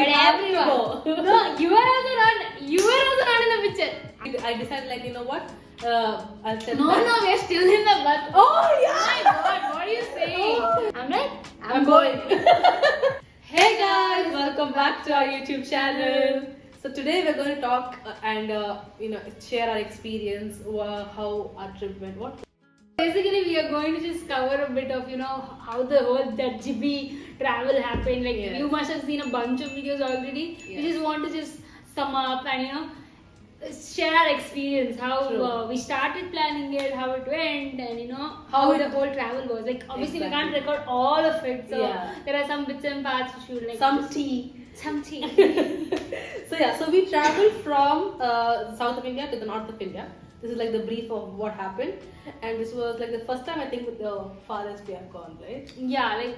But everyone. No, you were also not. You were also not in the picture. I decided, like, you know what? I'll send No, back. no, we're still in the bus. Oh yeah. Oh my God, what are you saying? I'm like, I'm going. Hey guys, welcome back to our YouTube channel. So today we're going to talk and share our experience, how our trip went. What? Basically, we are going to just cover a bit of, how the whole that Jibhi travel happened. Like, Yes. you must have seen a bunch of videos already. Yes. We just want to just sum up and, share our experience, how we started planning it, how it went, and, how the whole travel was. Like, obviously, we can't record all of it. So, there are some bits and parts which we would like Some tea. Some tea. So we traveled from south of India to the north of India. This is like the brief of what happened, and this was like the first time I think with the farthest we have gone, right? Yeah, like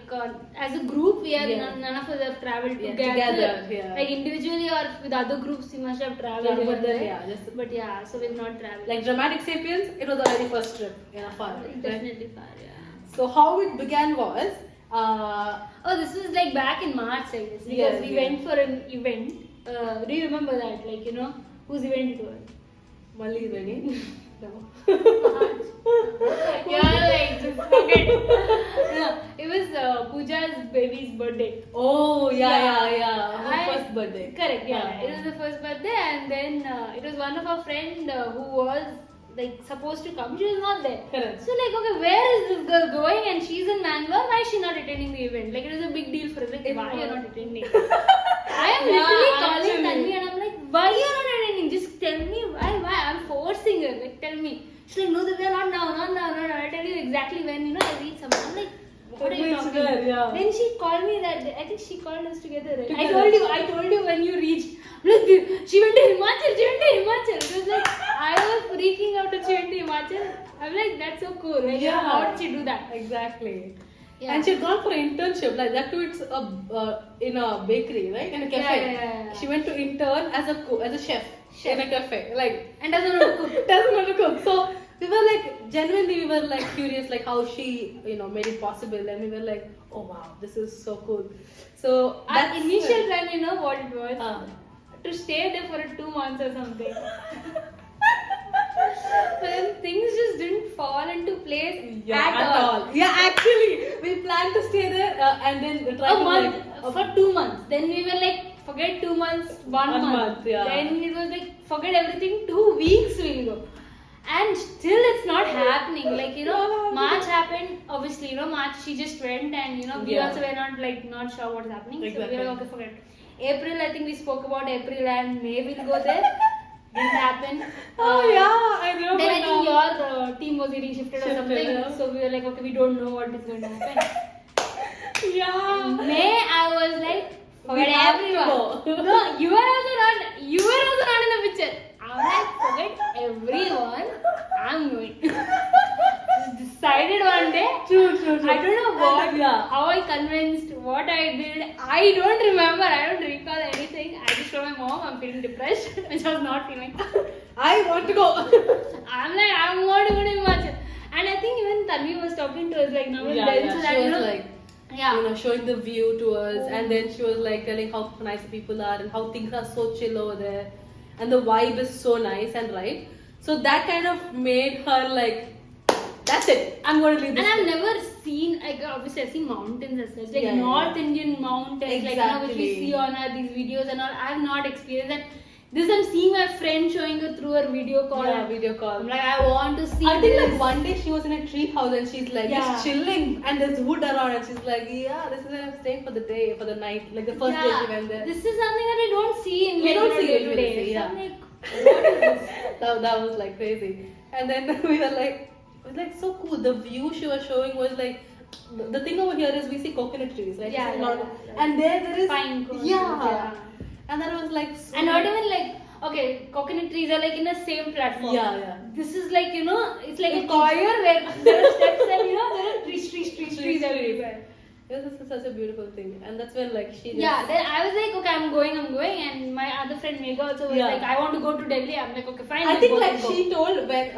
as a group, we have none of us have traveled together. Like individually or with other groups, we must have traveled together. But so we've not traveled. Like Dramatic Sapiens, it was our very first trip far. Definitely far, yeah. So how it began was. This was like back in March, I guess, because we went for an event. Do you remember that? Like, whose event it was? Mali's wedding? No. Like, just forget. No, it was Pooja's baby's birthday. Oh, her first birthday. Correct, it was the first birthday, and then it was one of our friend who was like supposed to come. She was not there. Correct. So like, okay, where is this girl going? And she's in Mangalore. Why is she not attending the event? Like, it was a big deal for us. Like, why you're not attending? I am literally calling Tanvi and I'm like, why you're not attending? Just tell me why. I'm forcing her. Like, tell me. She's like, no, we are not now. I'll tell you exactly when, I reach somewhere. I'm like, what are you talking about? Then she called me that day. I think she called us together. Right? I told you when you reached. Look, she went to Himachal. It was like, I was freaking out that she went to Himachal. I'm like, that's so cool. Like, how did she do that? Exactly. Yeah. And she had gone for an internship, like that too. It's in a bakery, right? In a cafe. Yeah. She went to intern as a chef in a cafe, like, and doesn't know to cook. So we were like, genuinely, we were like curious, like how she, made it possible, and we were like, oh wow, this is so cool. So our initial plan, what it was? To stay there for 2 months or something. But then things just didn't fall into place at all. Yeah, actually, we planned to stay there and then try for 2 months. Then we were like, forget 2 months, 1 month. Yeah. Then it was like, forget everything, 2 weeks we'll go. And still it's not happening. Like, March happened, obviously, March she just went, and we also were not sure what's happening. Exactly. So we were like, okay, forget. April, I think we spoke about April and May we'll go there. Didn't happen. I remember. Then I think your team was getting shifted or something. So we were like, okay, we don't know what is going to happen. May, I was like, forget everyone. No, you were also not in the picture. I'm like, forget everyone. I'm going. Just decided one day. True. I don't know how I convinced, what I did. I don't remember. I don't recall anything. I just told my mom I'm feeling depressed, which I was not feeling. I want to go. I'm like, I want to go to Himachal. And I think even Tanvi was talking to us like now and then. So that, she was like, showing the view to us, and then she was like telling how nice the people are and how things are so chill over there, and the vibe is so nice and right. So that kind of made her like, that's it, I'm going to leave this. And I've never seen, like, obviously I've seen mountains as such, like North Indian mountains, like, which we see on these videos and all. I have not experienced that. This I'm seeing my friend showing her through her video call. Yeah, video call. I'm like, I want to see I think like one day she was in a tree house and she's like just chilling, and there's wood around, and she's like, this is where I'm staying for the night, like the first day she went there. This is something that we don't see in day-to-day. So I'm like, what is this? that was like crazy. And then we were like, it was like so cool. The view she was showing was like, the thing over here is we see coconut trees, right? And there is pine cones. And that was like so and not even like, okay, coconut trees are like in the same platform. This is like, it's like a choir where there are steps and there are trees everywhere. This is such a beautiful thing, and that's when like she then I was like, okay, I'm going, and my other friend Megha also was like, I want to go to Delhi. I'm like, okay, fine. I think like she told when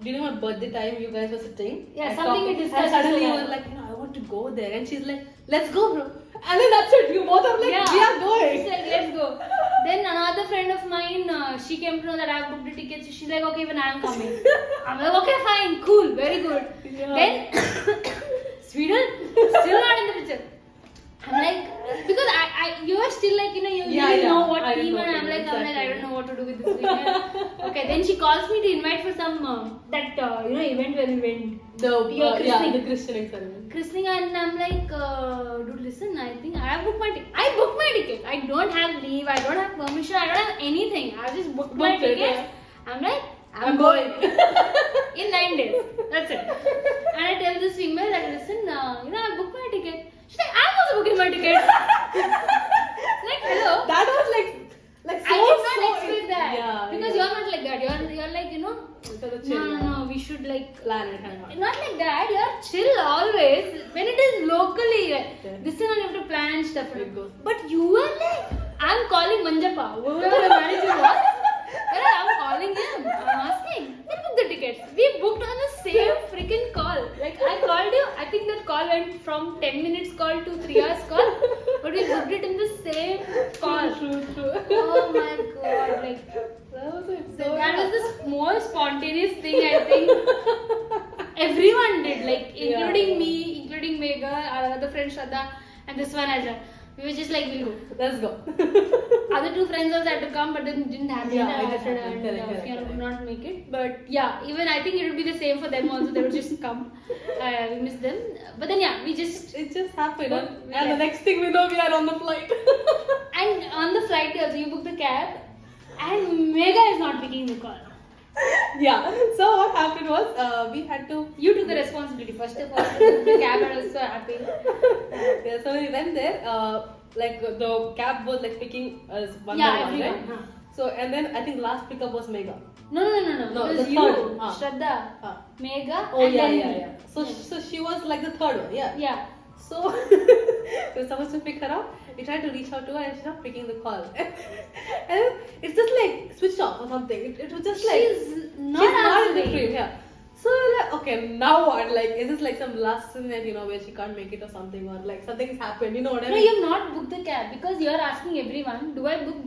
during my birthday time you guys were sitting. Something we discussed. And suddenly you were like, I want to go there, and she's like, let's go, bro. And then that's it. You both are like, we are going. She's like, let's go. Then another friend of mine, she came to know that I've booked the tickets. So she's like, okay, even I'm coming. I'm like, okay, fine, cool, very good. Yeah. Then Sweden, still not in the picture. I'm like, because you are still like, you didn't know what team, and I'm like, I don't know what to do with this weekend. Okay, then she calls me to invite for some event where we went. The christening ceremony. Christening, and I'm like, dude, listen, I think I have booked my ticket. I booked my ticket. I don't have leave. I don't have permission. I don't have anything. I just booked my ticket. Yeah. I'm like, I'm going in 9 days. That's it. And I tell this female that, listen, I booked my ticket. She's like, I'm also booking my ticket. Like, hello. That was like so, I did not expect that. Yeah, because you're not like that. You're like, no, we should like plan it, hang on. not like that. You're chill always. When it is locally, this is when you have to plan and stuff. But you were like, I'm calling Manjappa, whoever the manager was. I'm calling him. I'm asking. They booked the tickets. We booked on the same freaking call. Like I called you. I think that call went from 10 minutes call to 3 hours call. But we booked it in the same call. True. Oh my god! Like That was it. that was the most spontaneous thing I think everyone did. Like including me, including Megha, our other friend Shraddha, and this one as well. We were just like, we'll go. Let's go. Other two friends also had to come, but then didn't happen. Correct. Could not make it. But yeah, even I think it would be the same for them also. They would just come. We miss them. But then yeah, it just happened. And the next thing we know, we are on the flight. And on the flight also, you booked the cab, and Megha is not picking the call. Yeah. So what happened was, we had to. You took the responsibility first of all. The cab, I was so happy. Yeah. So we went there. Like the cab was like picking us one by one, everyone. right? Huh. So and then I think last pickup was Megha. No. No, It was the you, third. Shraddha, Megha, Oh and yeah, then yeah. So she was like the third one. Yeah. Yeah. So we were supposed to pick her up. We tried to reach out to her and she's not picking the call. And it's just like switched off or something. It was just like She's not in the answering. frame. Yeah. So we're like, okay, now what? Like, is this like some last minute, where she can't make it or something, or like something's happened? You know what I No, mean? you have not booked the cab because you are asking everyone, do I book?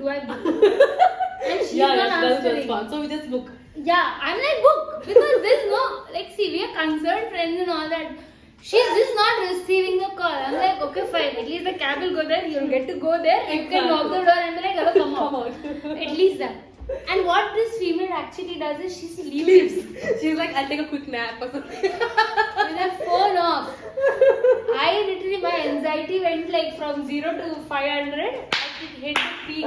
And she's not that's answering. fun. So we just book. Yeah, I'm like, book because there's no, like, see, we are concerned friends and all that. She's just not receiving the call. I'm like, okay, fine. At least the cab will go there. You'll get to go there. You can knock the door and be like, hello, come out. At least that. And what this female actually does is she sleeps. She's like, I'll take a quick nap or something. With her phone off. I literally, my anxiety went like from 0 to 500. I hit the peak.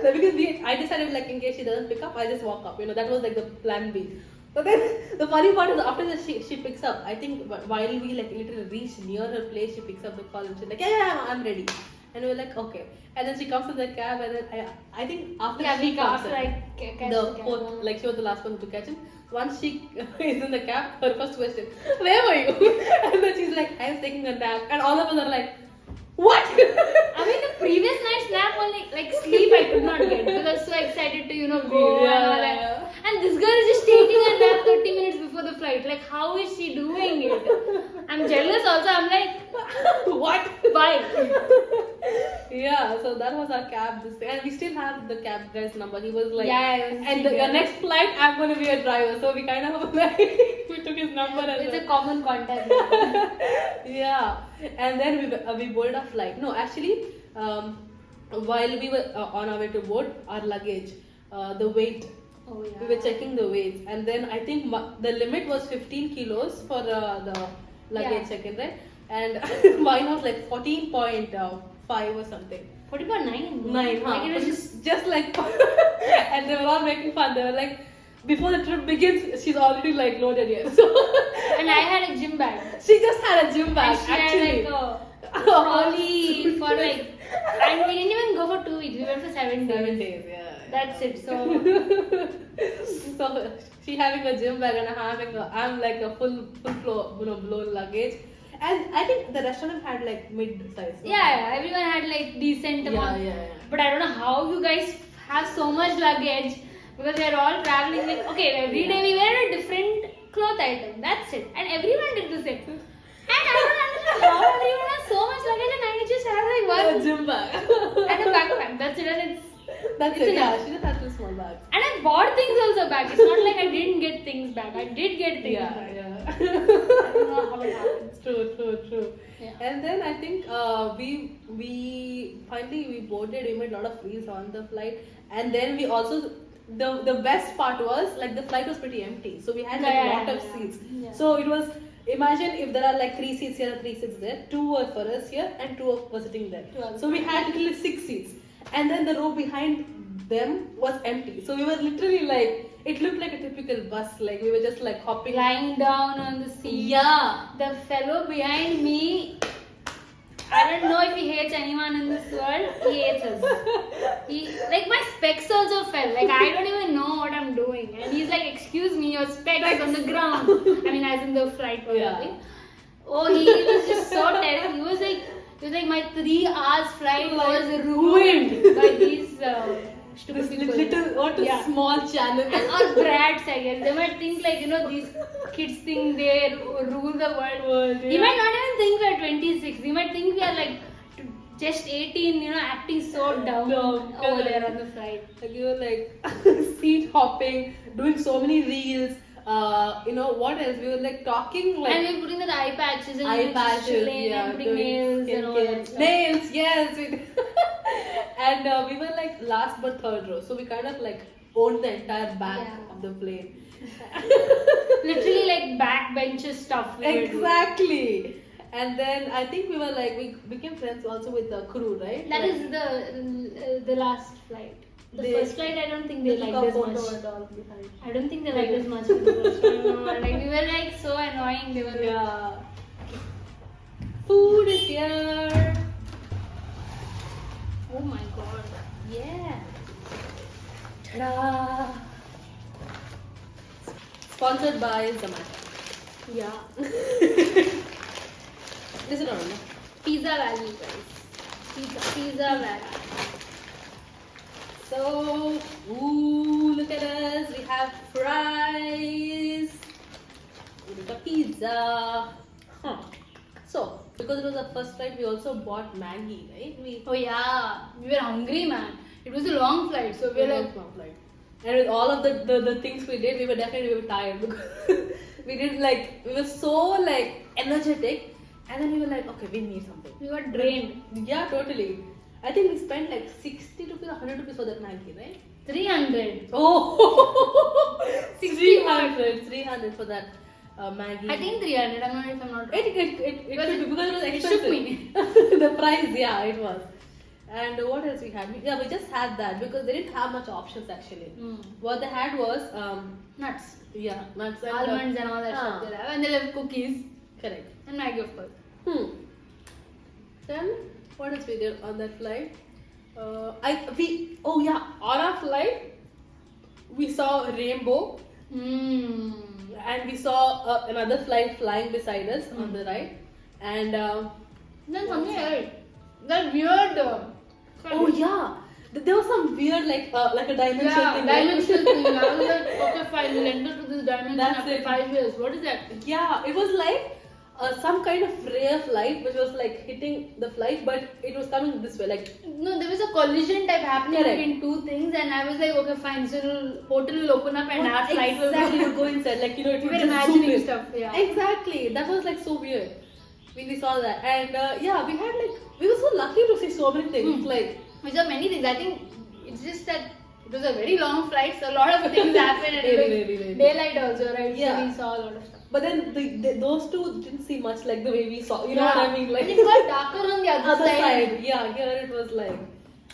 No, because I decided like in case she doesn't pick up, I just walk up. That was like the plan B. But then the funny part is after that she picks up. I think while we like literally reach near her place, she picks up the call and she's like, yeah, I'm ready. And we're like, okay. And then she comes in the cab, and then I think after she comes in, the fourth, like she was the last one to catch him. Once she is in the cab, her first question, where were you? And then she's like, I was taking a nap. And all of us are like, what? I mean, the previous night's nap only, like sleep I could not get because I was so excited to, go and all that. And this girl is just taking a nap 30 minutes before the flight. Like, how is she doing it? I'm jealous also. I'm like, what? Bye. Yeah, so that was our cab. And we still have the cab guy's number. He was like, and your next flight, I'm going to be a driver. So we kind of like, we took his number as it's well. a common contact. Yeah, and then we boarded our flight. No, actually, while we were on our way to board, our luggage, the weight. Oh, yeah. We were checking the weights, and then I think the limit was 15 kilos for the luggage check-in, right? And mine was like 14.5 or something. 40.9? 9, huh? Like it was just like, and they were all making fun. They were like, before the trip begins, she's already like loaded here. So and I had a gym bag. she just had a gym bag. And she actually, had like a trolley for like, and we didn't even go for 2 weeks. We went for 7 days. 7 days, yeah. That's it. So So she having a gym bag and I'm like a full floor, blown luggage. And I think the restaurant had like mid-size. yeah, everyone had like decent amount. Yeah. But I don't know how you guys have so much luggage because we are all traveling. Like, okay, every day we wear a different cloth item. That's it. And everyone did the same. And I don't understand how everyone has so much luggage and I just a gym bag. And a backpack. That's it. And That's it's it. Yeah, enough. she just had two small bags. And I bought things also back. It's not like I didn't get things back. I did get things back. Yeah. I don't know how it happens. True. Yeah. And then I think we finally we boarded. We made a lot of reels on the flight, and then we also the best part was like the flight was pretty empty, so we had like a lot of seats. Yeah. So it was, imagine if there are like 3 seats here and 3 seats there, 2 were for us here and 2 were sitting there. 12. So we had literally 6 seats, and then the row behind them was empty. So we were literally like, it looked like a typical bus, like we were just like hopping. Lying down on the seat. Yeah. The fellow behind me, I don't know if he hates anyone in this world. He hates us. He like my specs also fell. Like I don't even know what I'm doing, and he's like, "Excuse me, your specs is on the ground." I mean, as in the flight probably. Yeah. Oh, he was just so terrible. He was like my 3 hours flight was ruined by these stupid This people. little small channel. Or brats, I guess. They might think like, these kids think they rule the world. He might not even think we are 26. He might think we are like just 18, acting so dumb over there on the flight. Like you were like seat hopping, doing so many reels. What else? We were like talking like. And we were putting the eye patches and Eye patches, yeah, putting nails and all that stuff. Nails, yes. And we were like last but third row, so we kind of like owned the entire back of the plane. Literally like backbencher stuff. Exactly. And then I think we were like, we became friends also with the crew, right? That is the last flight. The first flight, I don't think they liked us much. I don't think they liked us much. For the first time. No, like we were like so annoying. They were like, Yeah. Food is here. oh my god. Yeah. Ta-da! Sponsored by Zomato. Yeah. Listen on. Pizza Valley, guys. Pizza Valley. So, look at us. We have fries. We got pizza. So, because it was our first flight, we also bought Maggie, right? Oh yeah. We were hungry, man. It was a long flight, so we were like, long flight. And with all of the things we did, we were definitely tired because we did like, we were so like energetic, and then we were like, okay, we need something. we got drained. Yeah, totally. I think we spent like 60 rupees, 100 rupees for that Maggie, right? 300. Oh, 300. 300 for that Maggie. I think 300. I'm not if I'm not wrong. It Was could it- be because it was it expensive. shook me. The price, yeah, it was. And what else we had? We just had that because they didn't have much options actually. What they had was Nuts. nuts and Almonds and all that stuff they have. And they have cookies. correct. And Maggie, of course. Then what else we did on that flight? On our flight we saw a rainbow and we saw another flight flying beside us on the right, and Then something else. That weird. oh yeah, there was some weird like a dimension thing. right? dimensional thing. I was like, okay, fine, we'll enter to this dimension That's after it. 5 years. What is that? Yeah, it was like some kind of ray of light which was like hitting the flight, but it was coming this way, like No, there was a collision type happening Correct. between two things, and I was like, okay, fine, so portal will open up and our flight will exactly would go inside, like it We would were just zoom imagining in. stuff, yeah. Exactly, that was like so weird. We saw that, and we were so lucky to see so many things. Like Which are many things. I think it's just that it was a very long flight, so a lot of things happened, and it was Really. daylight also, right? Yeah. So we saw a lot of stuff. but then those two didn't see much like the way we saw. You know what I mean? Like And it got darker on the other side. Yeah, here it was like.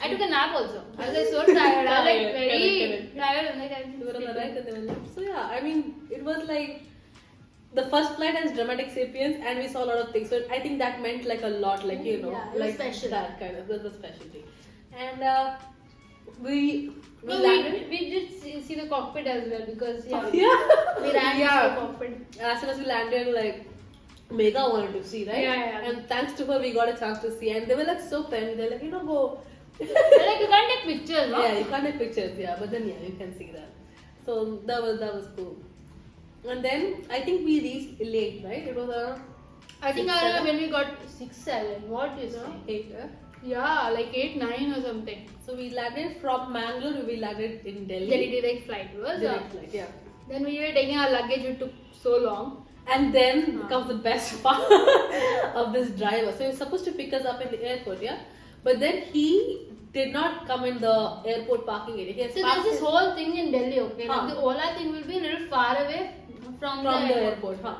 I took a nap also. I was like so tired. I was like Correct, very correct. tired. I'm like, They were on the right and they were left. So yeah, I mean, it was like the first flight has dramatic sapiens, and we saw a lot of things. So I think that meant like a lot, like Yeah, it was like special. that kind of. That's the specialty. And we No, landed. we did see the cockpit as well because Yeah. we ran Yeah. to the cockpit. As soon as we landed, like Megha wanted to see, right? Yeah. And thanks to her, we got a chance to see, and they were like so friendly. They're like, go. They're like, you can't take pictures, no? Yeah, you can't take pictures, yeah, but then you can see that. So that was cool. And then I think we reached late, right? It was around I think 6, 7. when we got 6, 7, what is No, it? 8. Yeah, like 8, 9 or something. So we landed from Mangalore. We landed in Delhi. Delhi direct flight was. Direct flight, yeah. Then we were taking our luggage. It took so long. And then comes the best part of this driver. So he's supposed to pick us up in the airport, yeah. But then he did not come in the airport parking area. He has So parked there's this whole thing in Delhi, okay? Huh. Like the Ola thing will be a little far away from from the airport, huh?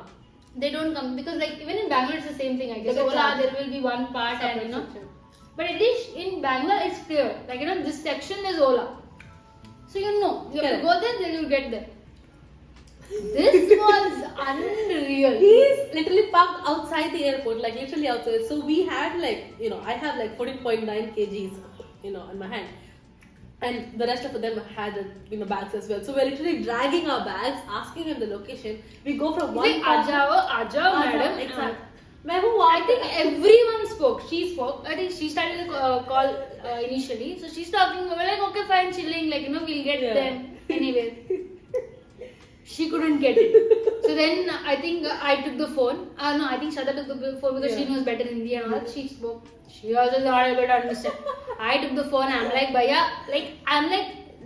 They don't come because like even in Bangalore it's the same thing, I guess. Like a Ola charge. there will be one part and you know. But at least in Bangalore it's clear. Like you know this section is Ola. So you know you have to go there, then you'll get there. This was unreal. He's literally parked outside the airport, like literally outside. So we had like, you know, I have like 14.9 kgs, you know, in my hand. And the rest of them had, you know, bags as well. So we're literally dragging our bags, asking him the location. We go from one Like, Ajao, madam. Exactly. I think everyone spoke. She spoke. I think she started the call initially. So she's talking. We're like, okay, fine, chilling. Like, you know, we'll get them anyway. She couldn't get it. So then I think I took the phone. No, I think Shraddha took the phone because she knows better Hindi and all. She spoke. She was not able to understand. I took the phone. I'm like, Bhaiya,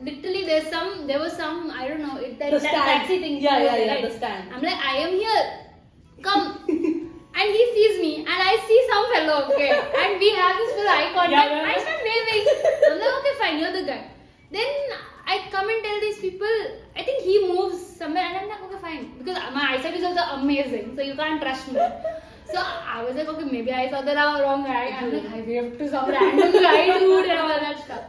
literally there was some, I don't know, that taxi thing. Yeah, the stand. I'm like, I am here. Come. And he sees me and I see some fellow, okay. And we have this full eye contact. Yeah. I start waving. I'm like, okay, fine, you're the guy. Then I come and tell these people, I think he moves somewhere and I'm like, okay, fine. Because my eyesight is also amazing, so you can't trust me. So I was like, okay, maybe I saw the wrong guy. I'm like, I waved to some random guy, dude, and all that stuff.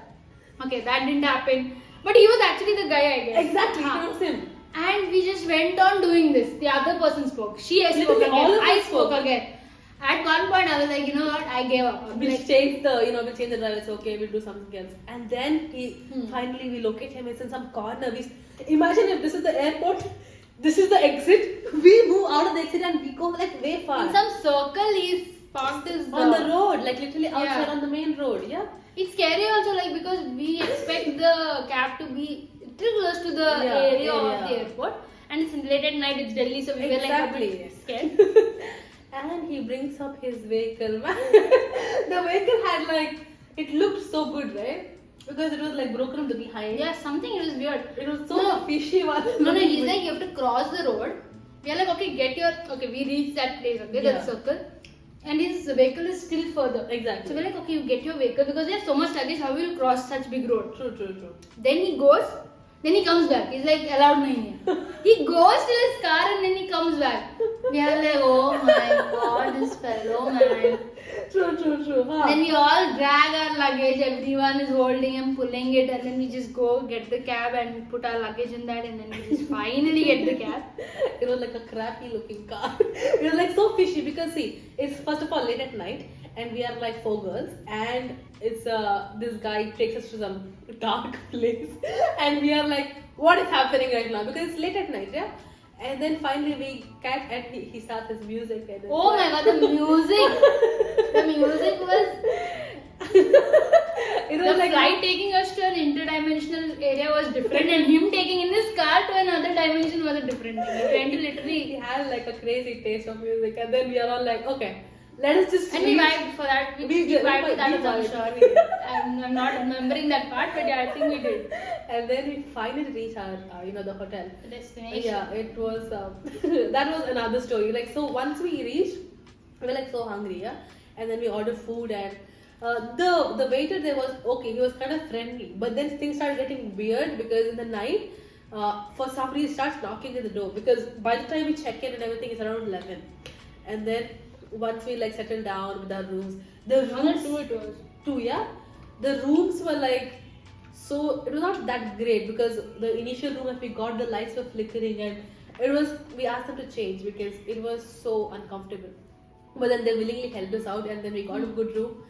Okay, that didn't happen. But he was actually the guy, I guess. Exactly, it was him. And we just went on doing this. The other person spoke. She spoke again. I spoke again. At one point, I was like, you know what? I gave up. We'll change the driver. It's okay. We'll do something else. And then finally we locate him. It's in some corner. Imagine if this is the airport. This is the exit. We move out of the exit and we go like way far. In some circle, he's parked his on the road, like literally outside on the main road. Yeah. It's scary also, like because we expect the cab to be too close to the area of the airport, and it's late at night. It's Delhi, so we were like a bit scared. And he brings up his vehicle. The vehicle had like, it looked so good, right? Because it was like broken from the behind. Yeah, something, it was weird. It was so fishy. No, he's like, you have to cross the road. We are like, okay, we reach that place, okay, that circle. And his vehicle is still further. Exactly. So we're like, okay, you get your vehicle because they have so much luggage, how will you cross such big road? True. Then he goes, then he comes back. He's like, allowed nahi hai. He goes to his car and then he comes back. We are like, oh my god, this fellow, man. True. Huh? Then we all drag our luggage, everyone is holding and pulling it, and then we just go get the cab and put our luggage in that, and then we just finally get the cab. It was like a crappy looking car. It was like so fishy because see, it's first of all late at night and we are like 4 girls and it's this guy takes us to some dark place and we are like, what is happening right now? Because it's late at night, yeah? And then finally we catch and he starts his music. And oh my god, the music! The music was... It was the like flight taking us to an interdimensional area was different and him taking in his car to another dimension was a different thing. He had like a crazy taste of music and then we are all like, okay, let us just... And we vibed for that. We vibed for that, I'm sure we did. I'm not remembering that part, but yeah, I think we did. And then we finally reached our, the hotel. The destination. Yeah, it was, that was another story. Like, so once we reached, we were like so hungry, yeah? And then we ordered food and the waiter there was okay, he was kind of friendly. But then things started getting weird because in the night, for some reason, he starts knocking at the door. Because by the time we check in and everything, it's around 11. And then once we like settled down with our rooms, the rooms... Two, yeah? The rooms were like... So it was not that great because the initial room that we got, the lights were flickering and we asked them to change because it was so uncomfortable. But then they willingly helped us out and then we got a good room.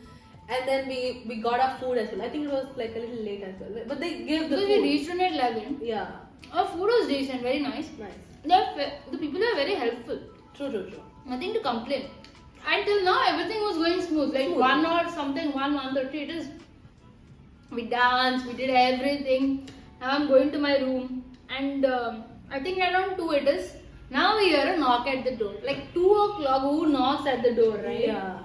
And then we got our food as well. I think it was like a little late as well. But they gave the food. We reached at 11. Yeah. Our food was decent, very nice. The people are very helpful. True. Nothing to complain. Until now, everything was going smooth. Like 1:30 it is. We danced, we did everything. Now I'm going to my room and I think around 2 it is. Now we hear a knock at the door. Like 2 o'clock, who knocks at the door, right? Yeah.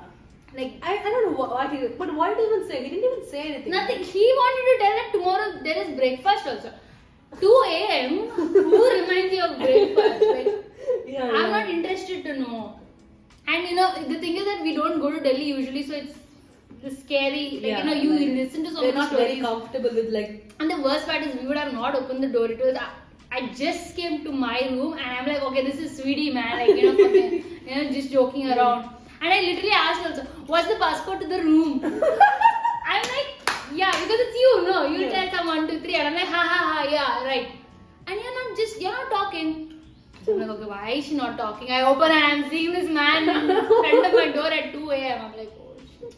Like, I don't know what he did, but what did he even say? He didn't even say anything. nothing. He wanted to tell that tomorrow there is breakfast also. 2 a.m. Who reminds you of breakfast? Like, Yeah, I'm not interested to know. And you know, the thing is that we don't go to Delhi usually, so it's scary. Like, you know, you listen to so they're many not very stories. comfortable with like. And the worst part is we would have not opened the door. It was I just came to my room and I'm like, okay, this is sweetie, man. Like, you know, fucking, you know, just joking around. And I literally asked also, what's the passcode to the room? I'm like, yeah, because it's you, no? You tell some 1, 2, 3. And I'm like, ha, yeah, right. And you're not talking. So I'm like, okay, why is she not talking? I open and I'm seeing this man in front of my door at 2 a.m. I'm like, oh shit.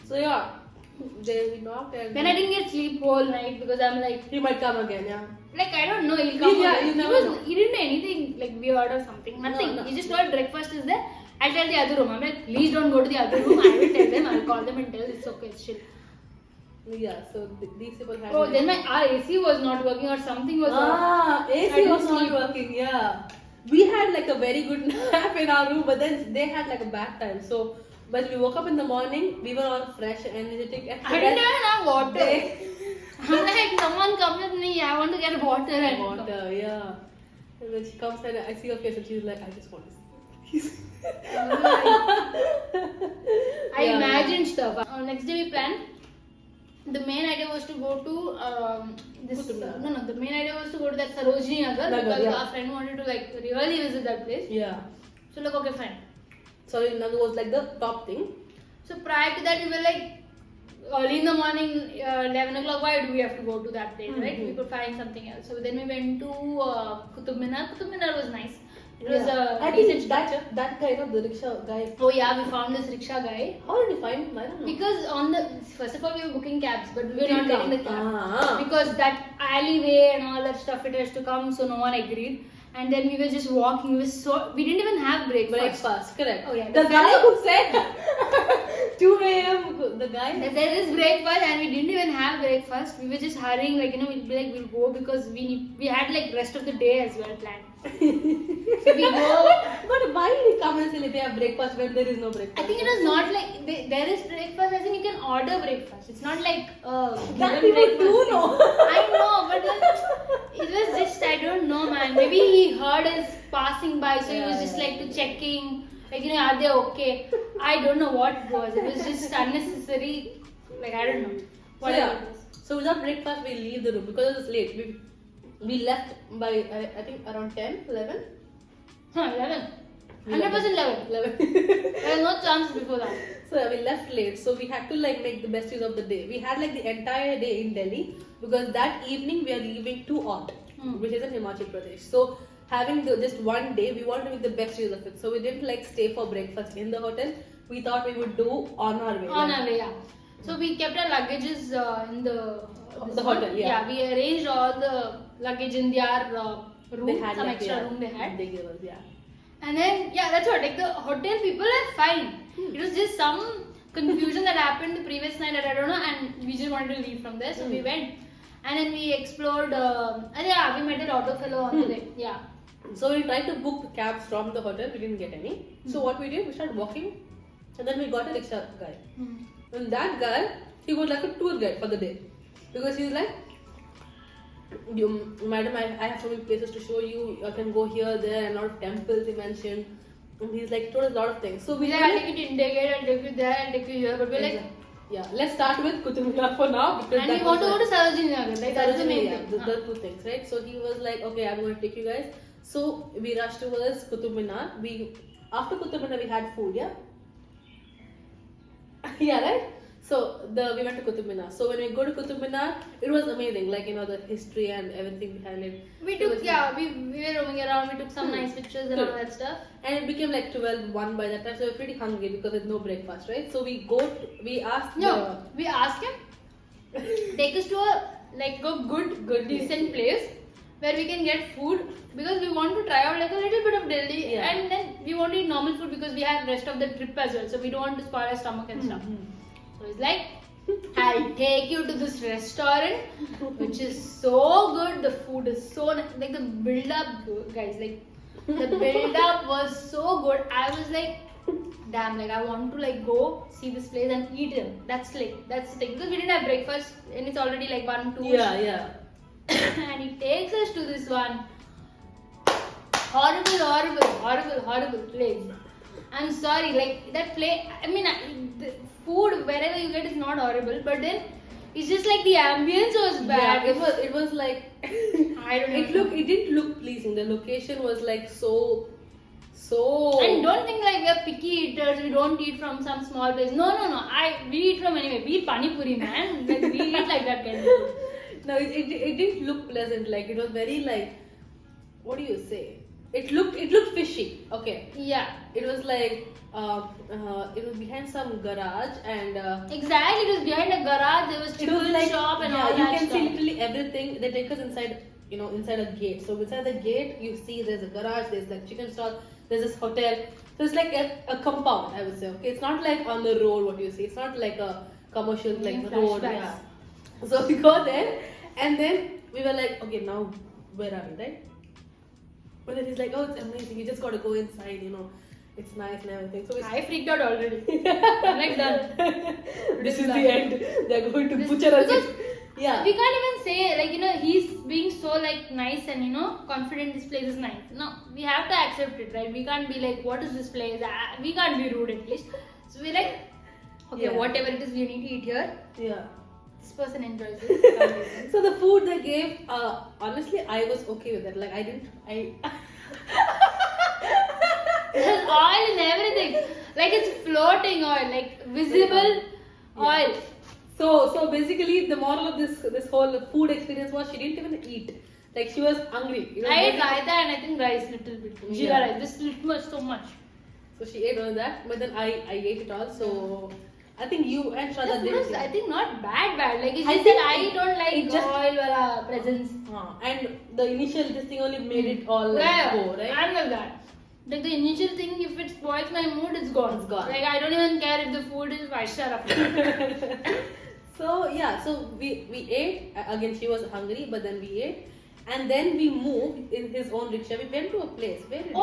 So yeah, they we knocked and Then I didn't get sleep whole night because I'm like, he might come again, yeah. like, I don't know, he'll come. Yeah, again. you never know. He didn't do anything like weird or something. Nothing. No. He just told breakfast is there. I'll tell the other room. I'm like, please don't go to the other room. I will tell them. I'll call them and tell it's okay, it's chill. Yeah, so these people had. Oh, then our AC was not working or something was wrong. I AC didn't was not sleep. working, yeah. We had like a very good nap in our room, but then they had like a bad time. So when we woke up in the morning, we were all fresh and energetic. And I didn't even have water. They- I'm like, someone come with me. I want to get water. And Water, yeah. And then she comes and I see her face and she's like, I just want this. I imagined stuff. Next day we planned. The main idea was to go to this. The main idea was to go to that Sarojini Nagar because our friend wanted to like really visit that place. Yeah. So like, okay, fine. So Nagar was like the top thing. So prior to that, we were like early in the morning, 11 o'clock. Why do we have to go to that place, right? We could find something else. So then we went to Qutub Minar. Qutub Minar was nice. It was I a decent think structure. that guy, the rickshaw guy. Oh yeah, we found this rickshaw guy. How did you find him? I don't know. Because on the first of all we were booking cabs, but we were not getting the cab Ah. because that alleyway and all that stuff it has to come, so no one agreed. And then we were just walking. We didn't even have breakfast. Correct. Oh, yeah, The the guy fellow- who said 2 a.m. The guy. There is breakfast and we didn't even have breakfast. We were just hurrying, like, you know, we'll be like, we'll go because we had like rest of the day as well planned. So we go. But why did he come and say they have breakfast when there is no breakfast? I think it was not like there is breakfast as in you can order breakfast. It's not like That given people do breakfast. know. I know, but then it was just I don't know, man. Maybe he heard us passing by, so he was just like to checking, like, you know, are they okay? I don't know what it was. It was just unnecessary. Like, I don't know. Whatever it was. So without breakfast we leave the room because it was late. We left by I think around 10, 11. 11. 100% 11. 11. There was no chance before that. So we left late, so we had to like make the best use of the day. We had like the entire day in Delhi because that evening we are leaving to Aut, which is in Himachal Pradesh. So having just one day, we wanted to make the best use of it. So we didn't like stay for breakfast in the hotel. We thought we would do on our way. On our way, yeah. So we kept our luggages in the hotel, yeah. Yeah, we arranged all the luggage in their room, They had some like, extra yeah, room they had. They gave us, yeah. And then, yeah, that's what, like the hotel people are fine. It was just some confusion that happened the previous night that I don't know, and we just wanted to leave from there, so we went. And then we explored, and yeah, we met that auto fellow on the way, yeah. So we tried to book cabs from the hotel, we didn't get any. So what we did, we started walking, and then we got a rickshaw guy. And that guy, he was like a tour guide for the day. Because he was like, madam, I have so many places to show you. You can go here, there, and a lot of temples he mentioned. And he's like, told us a lot of things. So we We're like, I'll take you to India Gate, I'll take you there, I'll take you here. But we're like, yeah, let's start with Qutub Minar for now. Because and we want to go to Sarojini Nagar, like that's the main thing. The two things, right? So he was like, okay, I'm going to take you guys. So we rushed towards Qutub Minar. After Qutub Minar, we had food, yeah? Yeah, right? So we went to Qutub Minar. So when we go to Qutub Minar, it was amazing. Like, you know, the history and everything behind it. We took, yeah, we were roaming around, we took some nice pictures and all that stuff. And it became like 12, 1 by that time. So we were pretty hungry because there's no breakfast, right? So we asked We asked him, take us to a good, decent place where we can get food because we want to try out like a little bit of Delhi and then we want to eat normal food because we have rest of the trip as well. So we don't want to spoil our stomach and stuff. So he's like, I'll take you to this restaurant which is so good. The food is so nice. Like the build up, guys, like the build up was so good. I was like, damn, like I want to like go see this place and eat it. That's the thing. Because we didn't have breakfast and it's already like 1, 2. Yeah. And he takes us to this one horrible place. I'm sorry, like that place. I mean, the food wherever you get is not horrible, but then it's just like the ambience was bad. Yeah, it was like I don't know. It didn't look pleasing. The location was like so. And don't think like we are picky eaters. We don't eat from some small place. No. We eat from anywhere. We eat pani puri, man. Like, we eat like that kind of food. No, it didn't look pleasant. Like it was very like, what do you say? It looked fishy. Okay. Yeah. It was like it was behind some garage and. Exactly. It was behind a garage. There was chicken shop and all that you can stuff. see literally everything. They take us inside. Inside a gate. So inside the gate, you see there's a garage. There's like chicken stall. There's this hotel. So it's like a compound, I would say. Okay, it's not like on the road what you see. It's not like a commercial like road. Yeah. So we go there, and then we were like, okay, now where are we, right? But then he's like, oh, it's amazing. You just gotta go inside. It's nice and everything. So I freaked out already. I'm like done. This is the end. They're going to butcher us. Yeah. We can't even say like he's being so like nice and confident this place is nice. No, we have to accept it, right? We can't be like, what is this place? We can't be rude at least. So we're like, okay, whatever it is, we need to eat here. Yeah. This person enjoys it. So the food they gave, honestly, I was okay with it. Like There's oil and everything. Like it's floating oil, like visible oil. So basically the moral of this whole food experience was she didn't even eat. Like she was hungry. I ate raita and I think rice little bit. Jeera rice, just little much, so much. So she ate all that, but then I ate it all. So I think you and Shraddha did. I think not bad. Like it's just that I don't like oil wala presence. And the initial this thing only made it all like go, right? I love that. Like the initial thing, if it spoils my mood, it's gone. It's gone. Like I don't even care if the food is Vaishya. So we ate again. She was hungry, but then we ate, and then we moved in his own rickshaw. We went to a place. Where did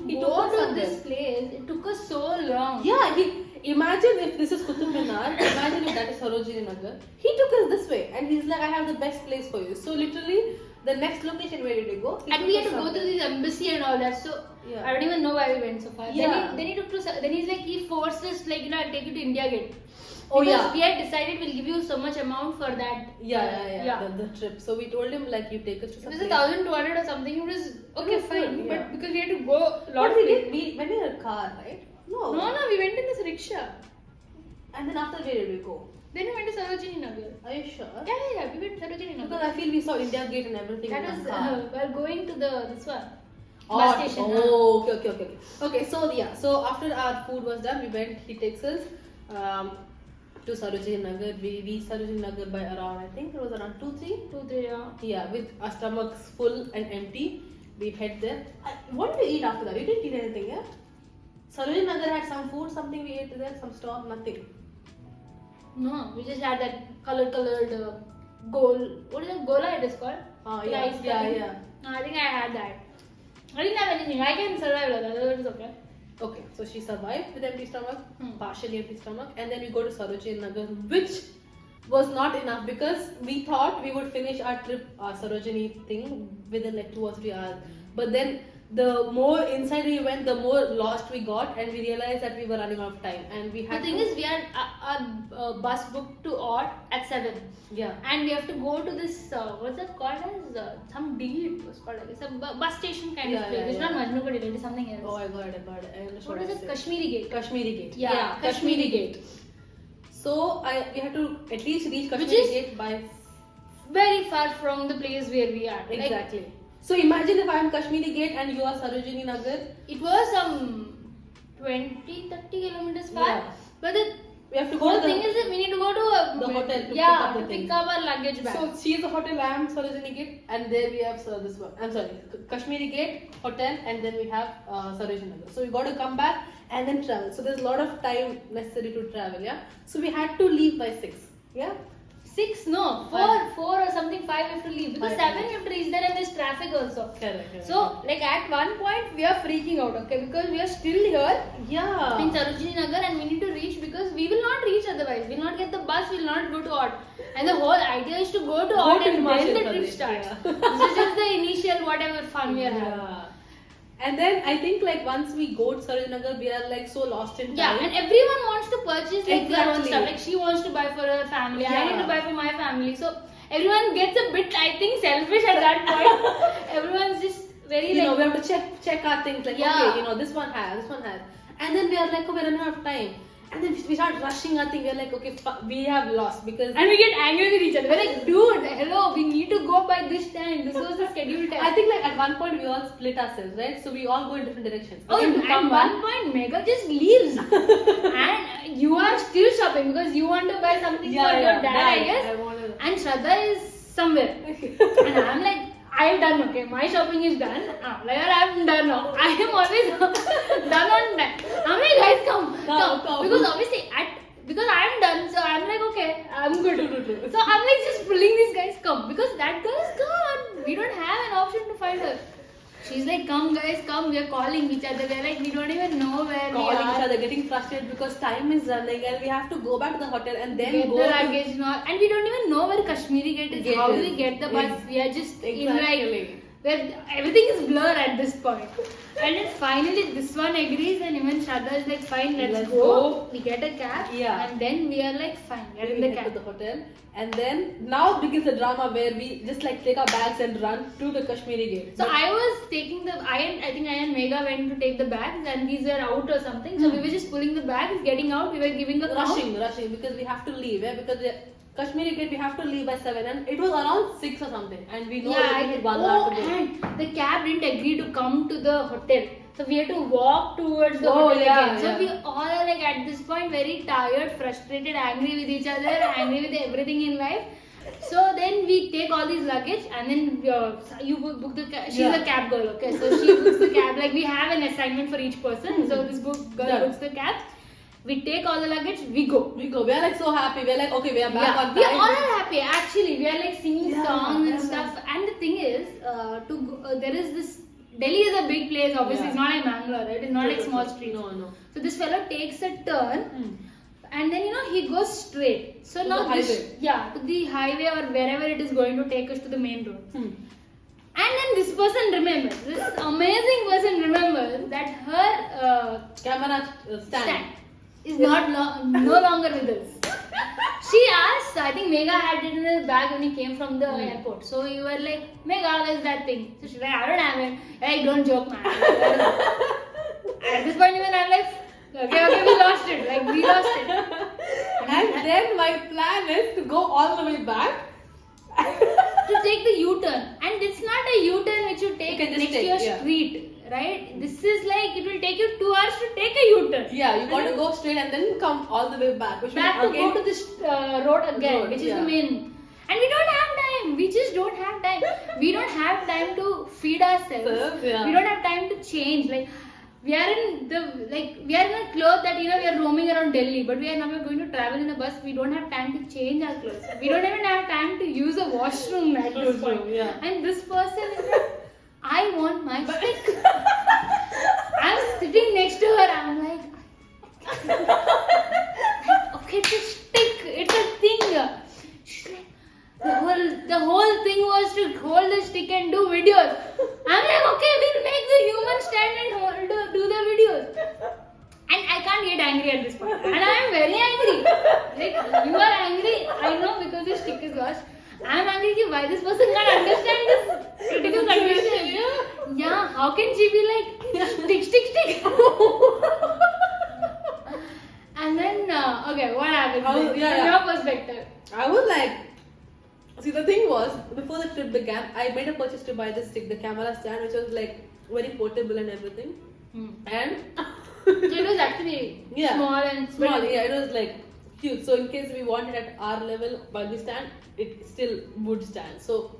he took us to this place. It took us so long. Yeah, imagine if this is Qutub Minar. Imagine if that is Sarojini Nagar. He took us this way, and he's like, I have the best place for you. So literally, the next location where did we go? And we had to go to this embassy and all that. So I don't even know where we went so far. Yeah. Then he took to. Then he's like, he forced us like I'll take you to India Gate. Oh because we had decided we'll give you so much amount for that. Yeah. The trip. So we told him like you take us to some. It was 1,200 or something. It was okay, fine. Good, but because we had to go lot. What we did? We went in a car, right? No. We went in this rickshaw. And then after where did we go? Then we went to Sarojini Nagar. Are you sure? Yeah. We went to Sarojini Nagar. Because I feel we saw India Gate and everything. That was while going to this one. Bus station. Oh, okay. Okay, so after our food was done, we went. He takes us to Sarojini Nagar. We reached Sarojini Nagar by around, I think it was around 2-3. 2-3, yeah. Yeah, with our stomachs full and empty. We head there. What did we eat after that? We didn't eat anything, yeah? Sarojini Nagar had some food, something we ate there, some stall, nothing. No, we just had that colored goal. What is it? Gola it is called? Yeah. I think I had that. I didn't have anything. I can survive like that. It was okay. Okay, so she survived with empty stomach, partially empty stomach, and then we go to Sarojini Nagar, which was not enough because we thought we would finish our trip, our Sarojini thing within like 2 or 3 hours. But then the more inside we went, the more lost we got, and we realized that we were running out of time. And we had the thing is, we had our bus booked to Ort at 7. Yeah. And we have to go to this, what's that called as? Some deal it was called, I guess. A bus station kind of place. It's not Majnugad, it is something else. Oh, I got it. I understood. What is it? Kashmiri Gate. Kashmiri Gate. Yeah, Kashmiri Gate. So we had to at least reach Kashmiri Gate by very far from the place where we are. Exactly. Like, so imagine if I am Kashmiri Gate and you are Sarojini Nagar. It was some 20-30 kilometers far. Yeah. But we have to go. The thing is that we need to go to the hotel to pick up our luggage back. So she is the hotel, I am Sarojini Gate, and there we have this one. I'm sorry, Kashmiri Gate, hotel, and then we have Sarojini Nagar. So we got to come back and then travel. So there's a lot of time necessary to travel. Yeah. So we had to leave by 6. Yeah. 6, no, 4 or something, 5 we have to leave. Because 7 we have to reach there and there's traffic also. Correct. So, like at one point we are freaking out, okay? Because we are still here Yeah. in Sarojini Nagar and we need to reach because we will not reach otherwise. We will not get the bus, we will not go to Odd. And the whole idea is to go to Odd and then the trip starts. Yeah. This is just the initial whatever fun we are having. Yeah. And then I think like once we go to Sarojinagar, we are like so lost in time. Yeah, and everyone wants to purchase like their own Exactly. stuff. Like she wants to buy for her family, I Yeah. need to buy for my family. So everyone gets a bit, I think, selfish at that point. Everyone's just very we like, have to check our things like Yeah. okay, this one has, and then we are like, oh, we're running out of time, and then we start rushing our thing. We're like, okay, we have lost because and we get angry with each other. We're like, dude, hello, we need to go by this time. This was the scheduled time. I think like at one point we all split ourselves, right? So we all go in different directions. Oh, Again, and to come at back- one point, Mega just leaves, and you are still shopping because you want to buy something for your dad, I guess. I wanna... And Shraddha is somewhere. And I'm like, I'm done, okay? My shopping is done. Like, I'm done now. I am always done on time. I'm like, guys, come. Because obviously, because I'm done, so I'm like, okay, I'm good. So I'm like just pulling these guys, come. Because that girl is gone. We don't have an option to find her. She's like, come guys, come. We are calling each other. We're like, we don't even know where we calling are. each other, getting frustrated because time is running and we have to go back to the hotel and then Get go the to... luggage and all. And we don't even know where Kashmiri Gate is. Gate How do is. we get the bus? Yes. We are just in Exactly. like where everything is blur at this point. And then finally this one agrees and even Shraddha is like, fine, let's go. We get a cab. Yeah. And then we are like, fine, we are in We the head cab. to the hotel, and then now begins the drama where we just like take our bags and run to the Kashmiri Gate. So I was taking I think I and Mega went to take the bags and these were out or something. So we were just pulling the bags, getting out, we were giving a count. rushing because we have to leave. Because the Kashmiri Gate we have to leave by 7 and it was around 6 or something, and we know we need 1 hour to go. And the cab didn't agree to come to the hotel. So we had to walk towards the Oh, hotel yeah, again. So yeah. we all are like at this point very tired, frustrated, angry with each other, angry with everything in life. So then we take all these luggage and then you book the cab. She's Yeah. a cab girl, okay? So she books the cab. Like we have an assignment for each person. So this girl books the cab. We take all the luggage, we go. We are like so happy. We're like, okay, we are back on time. We all are happy actually. We are like singing songs and yeah. stuff. And the thing is, there is this. Delhi is a big place. Obviously, it's not like Bangalore. Right? It's not like small streets. No. So this fellow takes a turn, and then he goes straight. So To now the highway. to the highway or wherever it is going to take us to the main road. And then this person remembers. This amazing person remembers that her Camera stand. is no longer with us. She asked, I think Mega had it in her bag when he came from the airport. So you were like, Mega, where's that thing? So she's like, I don't have it. Like, don't joke, man. At this point, even I'm like, okay, we lost it. Like, we lost it. And then my plan is to go all the way back. To take the U-turn. And it's not a U-turn which you take You can just next to take, your yeah. street. Right? This is like, it will take you 2 hours to take a U-turn. Yeah, you got to go straight and then come all the way back. Which Back will to go to this road again, which is the main. And we don't have time. We just don't have time. We don't have time to feed ourselves. Yeah. We don't have time to change. Like we are in a clothes that we are roaming around Delhi, but we are now going to travel in a bus. We don't have time to change our clothes. We don't even have time to use a washroom at this point. Yeah. And this person is like, I want my stick. I'm sitting next to her. I'm like, okay, it's a stick. It's a thing. She's like, the whole thing was to hold the stick and do videos. I'm like, okay, we'll make the human stand and do the videos. And I can't get angry at this point. And I am very angry. Like, you are angry, I know, because your stick is lost. I am angry why this person can't understand this critical condition. Yeah, how can she be like, stick? And then, okay, what happened? From your perspective. I was like, see, the thing was, before the trip began, I made a purchase to buy this stick, the camera stand, which was like very portable and everything. And So it was actually small and small. Yeah, it was like huge. So in case we want it at our level while we stand, it still would stand. So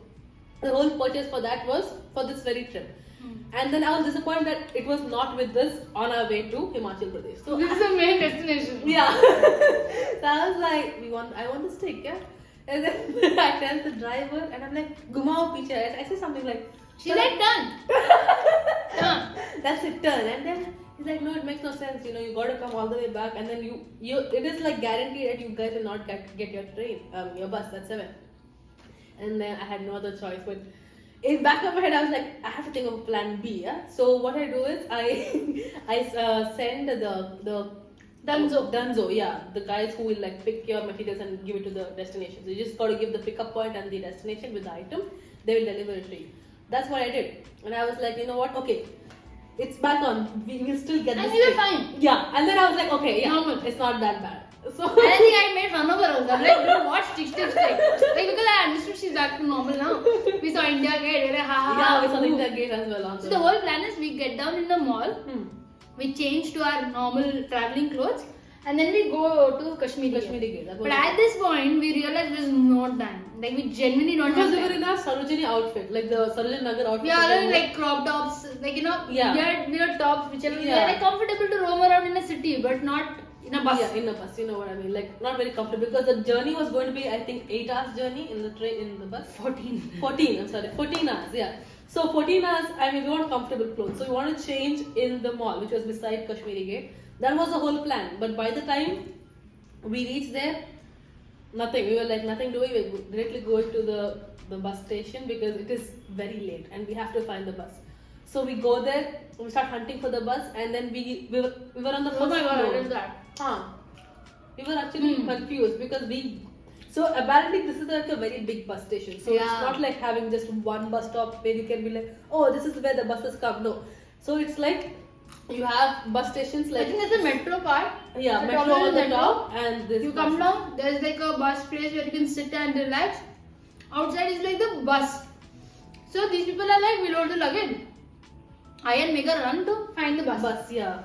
the whole purchase for that was for this very trip. And then I was disappointed that it was not with us on our way to Himachal Pradesh. So this is the main destination. yeah. So I was like, I want the stick, yeah. And then I tell the driver, and I'm like, "Gumao piche." I say something like, She's like, turn. Turn. "That's it, turn." And then he's like, "No, it makes no sense. You know, you got to come all the way back, and then you. It is like guaranteed that you guys will not get your train, your bus. That's 7." And then I had no other choice, but in back of my head, I was like, I have to think of a plan B. Yeah. So what I do is I send the Dunzo, yeah, the guys who will like pick your materials and give it to the destination. So you just got to give the pickup point and the destination with the item. They will deliver it to you. That's what I did, and I was like, you know what? Okay, it's back on. We will still get this. And you were thing. fine. Yeah, and then I was like, okay, yeah, Normal. it's not that bad. So And I think I made fun of her also. I'm like, dude, what stick. Like, because I understood she's back to normal now. We saw India Gate, we were like, ha ha ha. yeah, we saw the India Gate as well. So the whole plan is we get down in the mall, we change to our normal traveling clothes, and then we go to Kashmiri Gate. But at this point, we realized there's no time. Like, we genuinely don't Because have we were time. in our Sarojini outfit, like the Sarojini Nagar outfit. We are all in like crop tops, like, you know, Yeah. weird tops, whichever. We Yeah. are like comfortable to roam around in a city, but not in a bus. Yeah, in a bus, you know what I mean. Like, not very comfortable because the journey was going to be, I think, 8 hours journey in the train, in the bus. 14, I'm sorry, 14 hours, yeah. So 14 hours, I mean, we want comfortable clothes. So we want to change in the mall, which was beside Kashmiri Gate. That was the whole plan. But by the time we reached there, nothing. We were like, nothing doing. We were directly going to the bus station because it is very late and we have to find the bus. So we go there, we start hunting for the bus, and then we were on the first Oh my god, floor. what is that? We were actually confused because so apparently this is like a very big bus station. So it's Yeah. not like having just one bus stop where you can be like, oh, this is where the buses come. No. So it's like you have bus stations I like, think there's a metro part. yeah, The metro top on is the metro. top and this You bus. come down, there's like a bus place where you can sit and relax. Outside is like the bus. So these people are like, we load the luggage. I and make a run to find the bus. Yeah.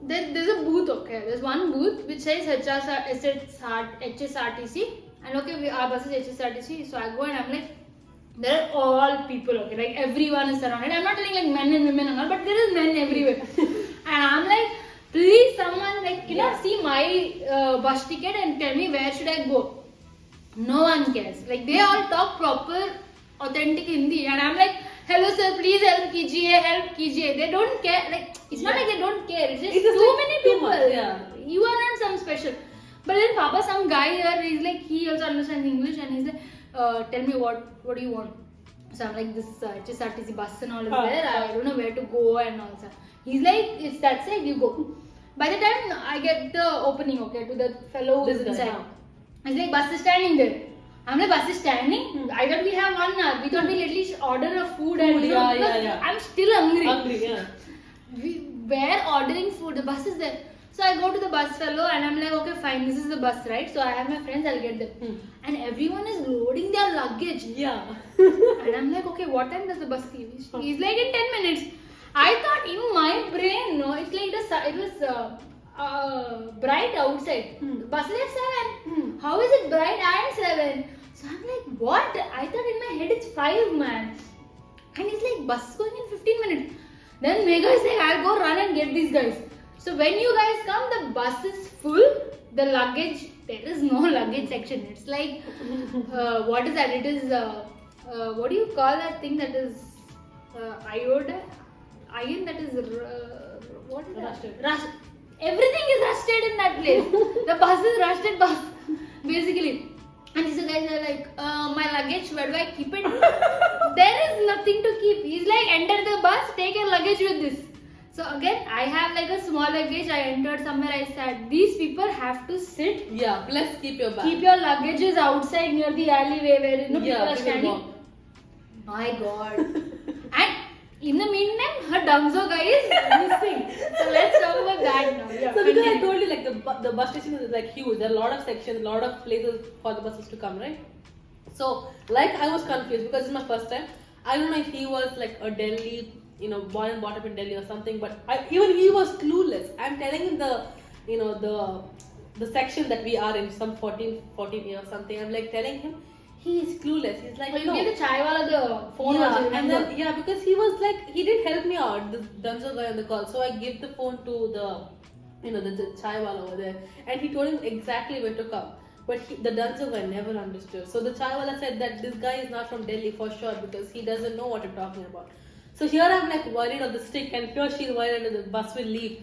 There's a booth, okay. There's one booth which says HSRTC. And okay, our bus is HSRTC. So I go and I'm like, there are all people, okay. Like everyone is surrounded. I'm not telling like men and women and all, but there is men everywhere. And I'm like, please someone like, you know, see my bus ticket and tell me where should I go. No one cares. Like they all talk proper, authentic Hindi. And I'm like, hello sir, please help kijiye. They don't care. Like it's not like they don't care. It's just too many people. Yeah. You are not some special. But then Papa, some guy here, he's like, he also understands English and he's like, tell me what do you want? So I'm like, this HSRTC bus and all is there. I don't know where to go and all that. He's like, it's that side, you go. By the time I get the opening, okay, to the fellow who's inside, he's like, bus is standing there. I'm like, bus is standing? I thought we have 1 hour. We thought we'll at least order a food and yeah. I'm still hungry. Yeah. We were ordering food, the bus is there. So I go to the bus fellow and I'm like, okay, fine, this is the bus, right? So I have my friends, I'll get them. And everyone is loading their luggage. Yeah. And I'm like, okay, what time does the bus leave? He's like, in 10 minutes. I thought in my brain, no, it's like it was bright outside. The bus is at 7. How is it bright at 7? So I'm like, what? I thought in my head it's 5, man. And he's like, bus is going in 15 minutes. Then Megha is like, I'll go run and get these guys. So when you guys come, the bus is full. The luggage, there is no luggage section. It's like, what is that? It is, what do you call that thing that is iron that is, what is Rusted. that? Everything is rusted in that place. The bus is rusted bus, basically. And these guys are like, my luggage, where do I keep it? There is nothing to keep. He's like, enter the bus, take your luggage with this. So again, I have like a small luggage. I entered somewhere. I sat. These people have to sit. Yeah, plus keep your bag. Keep your luggages outside near the alleyway where people are people standing. walk. My God. And in the meantime, her Dunzo guy is missing. So let's talk about that now. Yeah, So because I continue. told you like the bus station is like huge. There are a lot of sections, a lot of places for the buses to come, right? So like I was confused because it's my first time. I don't know if he was like a Delhi, born and brought up in Delhi or something, but even he was clueless. I'm telling him the section that we are in, some 14 years or something. I'm like telling him, he is clueless. He's like, Oh, you no. gave the chai wala the phone Yeah, also, and remember? then because he was like, he didn't help me out, the Dunzo guy on the call. So I give the phone to the chai wala over there, and he told him exactly where to come. But the Danzo guy never understood. So the chaiwala said that this guy is not from Delhi for sure because he doesn't know what I'm talking about. So here I'm like worried of the stick, and here she's worried that the bus will leave.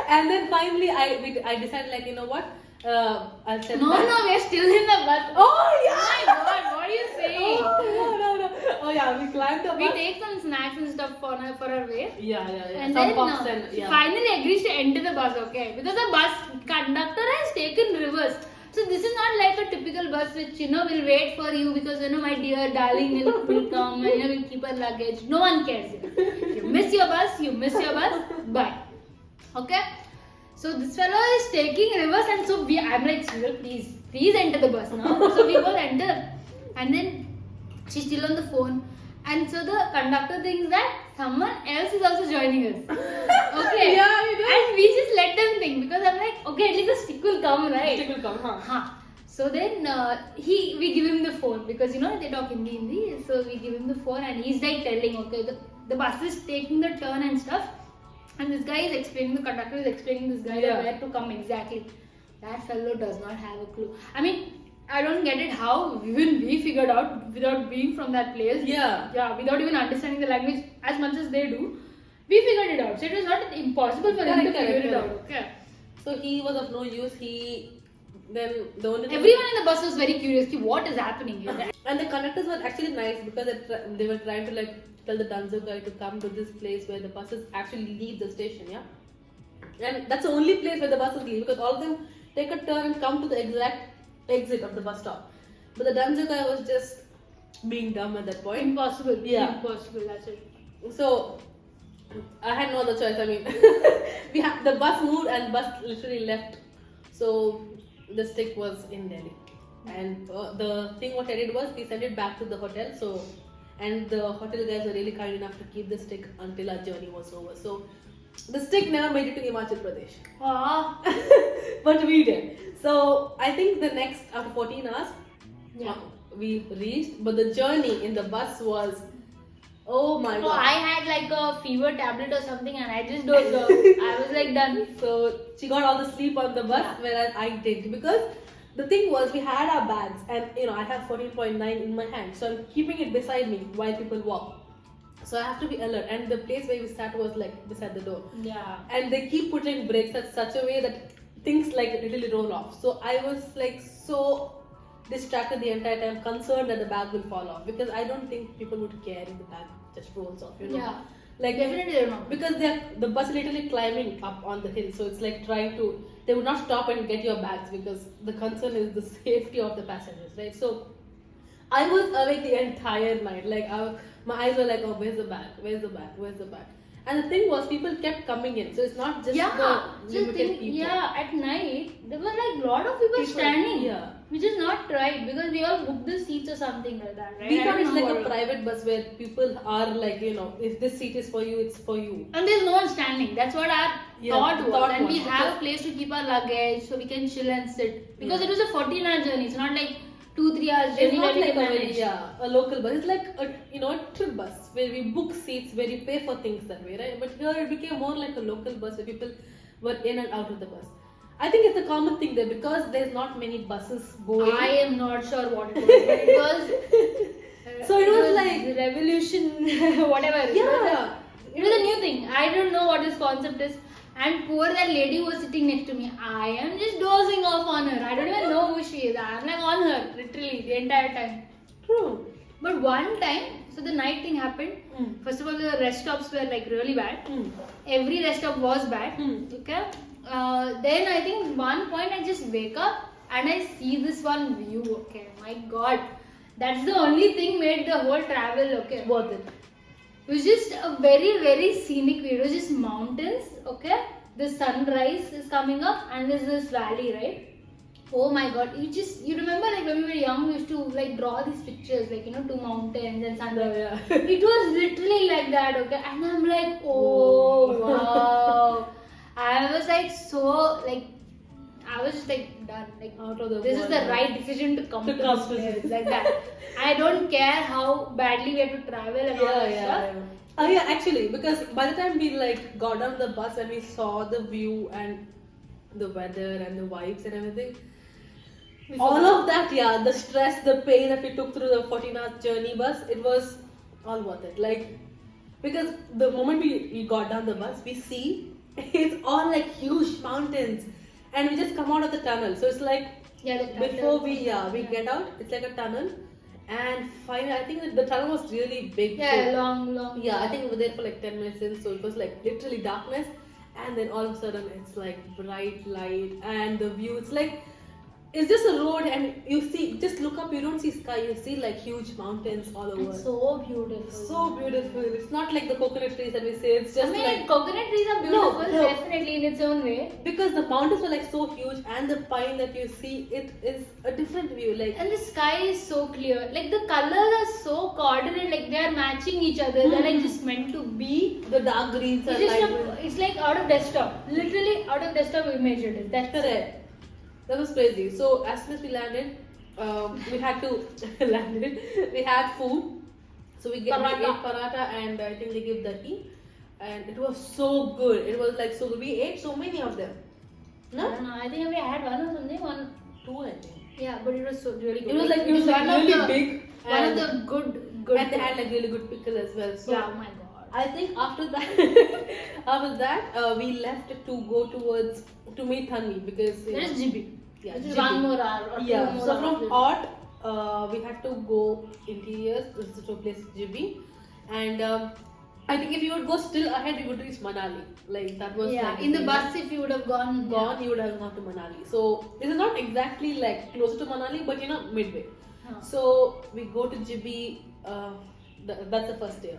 And then finally I decided, like, you know what? I'll send No, we're still in the bus. Oh yeah! Oh my god, what are you saying? Oh no. Oh yeah, we climbed the We bus. take some snacks and stuff for our way. Yeah. And Some then puffs and she yeah. finally agrees to enter the bus, okay? Because the bus conductor has taken reverse. So this is not like a typical bus which, will wait for you because, my dear darling will come and, will keep her luggage. No one cares. You miss your bus, bye. Okay? So this fellow is taking reverse, and so I'm like, Cyril, please enter the bus now. So we both enter. And then she's still on the phone. And so the conductor thinks that someone else is also joining us. Okay. Yeah, we do. And we just let them think, because I'm like, okay, at least the stick will come, right? Stick will come, huh? So then we give him the phone because they talk Hindi. So we give him the phone and he's like telling, okay, the bus is taking the turn and stuff. And this guy is explaining, the conductor is explaining this guy where to come exactly. That fellow does not have a clue. I mean, I don't get it how even we figured out without being from that place. Yeah, without even understanding the language as much as they do. We figured it out. So it was not impossible for him to figure it out. Okay. So he was of no use. Everyone in the bus was very curious. What is happening here? And the conductors were actually nice because they were trying to tell the Danzo guy to come to this place where the buses actually leave the station. Yeah. And that's the only place where the buses leave, because all of them take a turn and come to the exact exit of the bus stop. But the Danzo guy was just being dumb at that point. Impossible. Yeah. Impossible. That's it. So I had no other choice. I mean, the bus moved and bus literally left. So the stick was in Delhi, and the thing what I did was we sent it back to the hotel. So, and the hotel guys were really kind enough to keep the stick until our journey was over. So the stick never made it to Himachal Pradesh. But we did. So I think the next, after 14 hours, we reached. But the journey in the bus was, oh my god. I had like a fever tablet or something and I just dozed off. I was like done. So she got all the sleep on the bus, whereas I didn't, because the thing was we had our bags and I have 14.9 in my hand, so I'm keeping it beside me while people walk. So I have to be alert, and the place where we sat was like beside the door. Yeah. And they keep putting brakes at such a way that things like literally roll off. So I was like so distracted the entire time, concerned that the bag will fall off, because I don't think people would care if the bag just rolls off. Yeah. Like Definitely they're not. Because the bus is literally climbing up on the hill, so it's like they would not stop and get your bags, because the concern is the safety of the passengers, right? So I was awake the entire night. Like my eyes were like, oh, where's the bag? Where's the bag? Where's the bag? And the thing was, people kept coming in, so it's not just the limited people. Yeah, at night there were like a lot of people standing. Yeah. Which is not right, because we all booked the seats or something like that, right? We thought it's like a private bus where people are like, if this seat is for you, it's for you. And there's no one standing. That's what our thought was. And we was. have a place to keep our luggage so we can chill and sit. Because it was a 14-hour journey. It's not like 2-3 hours journey. It's not where like we can a local bus. It's like a trip bus where we book seats, where you pay for things that way, right? But here it became more like a local bus where people were in and out of the bus. I think it's a common thing there, because there's not many buses going. I am not sure what it was, but it was. So it was like revolution, whatever. Yeah. It was a new thing. I don't know what this concept is. And poor that lady who was sitting next to me. I am just dozing off on her. I don't even know who she is. I'm like on her, literally, the entire time. True. But one time, so the night thing happened. First of all, the rest stops were like really bad. Every rest stop was bad. Okay. Then I think one point I just wake up and I see this one view. Okay, my god, that's the only thing made the whole travel worth it. It was just a very, very scenic view. It was just mountains. Okay, the sunrise is coming up and there's this valley, right? Oh my god, you remember like when we were young, we used to like draw these pictures, like two mountains and sunrise. Yeah. It was literally like that. Okay, and I'm like, oh wow. I was like I was just like done. Like, out of the this is the right decision to come to this place, like that. I don't care how badly we have to travel and all that stuff. Oh yeah, actually, because by the time we like got on the bus and we saw the view and the weather and the vibes and everything, all of that, yeah, the stress, the pain that we took through the 14-hour journey bus, it was all worth it. Like, because the moment we got down the bus, we see it's all like huge mountains, and we just come out of the tunnel. So it's like before we get out, it's like a tunnel, and finally, I think the tunnel was really big. Yeah, so, long. Yeah, I think we were there for like 10 minutes in, so it was like literally darkness, and then all of a sudden it's like bright light, and the view. It's like it's just a road, and you see, just look up, you don't see sky, you see like huge mountains all over. It's so beautiful. So beautiful. It's not like the coconut trees that we say. It's just like coconut trees are beautiful, No. definitely in its own way. because the mountains were like so huge, and the pine that you see, it is a different view. Like And the sky is so clear. Like the colors are so coordinated, like they are matching each other. They're like just meant to be. the dark greens It's and just light greens. it's like out of desktop. Literally out of desktop image it is. That's Correct. That was crazy. So as soon as we landed, we had to we had food. So we ate paratha, and I think they give dahi, and it was so good. It was like so good. We ate so many of them. I don't know. I think we had one or something. Two, I think. Yeah, but it was so really good. It was like really big. One of and- the good. And they had like really good pickle as well. So Yeah, oh my god. I think after that, we left to go to meet Tanvi because There is Jibhi. Yeah, Which is Jibhi. 1 more hour. Or Yeah, 2 more so hours. from Ot, we had to go interiors to a place Jibhi, and I think if you would go still ahead, you would reach Manali. Like that was Yeah, like in the bus if you would have gone. you would have gone to Manali. So it's not exactly like closer to Manali, but midway. Huh. So we go to Jibhi. That's the first day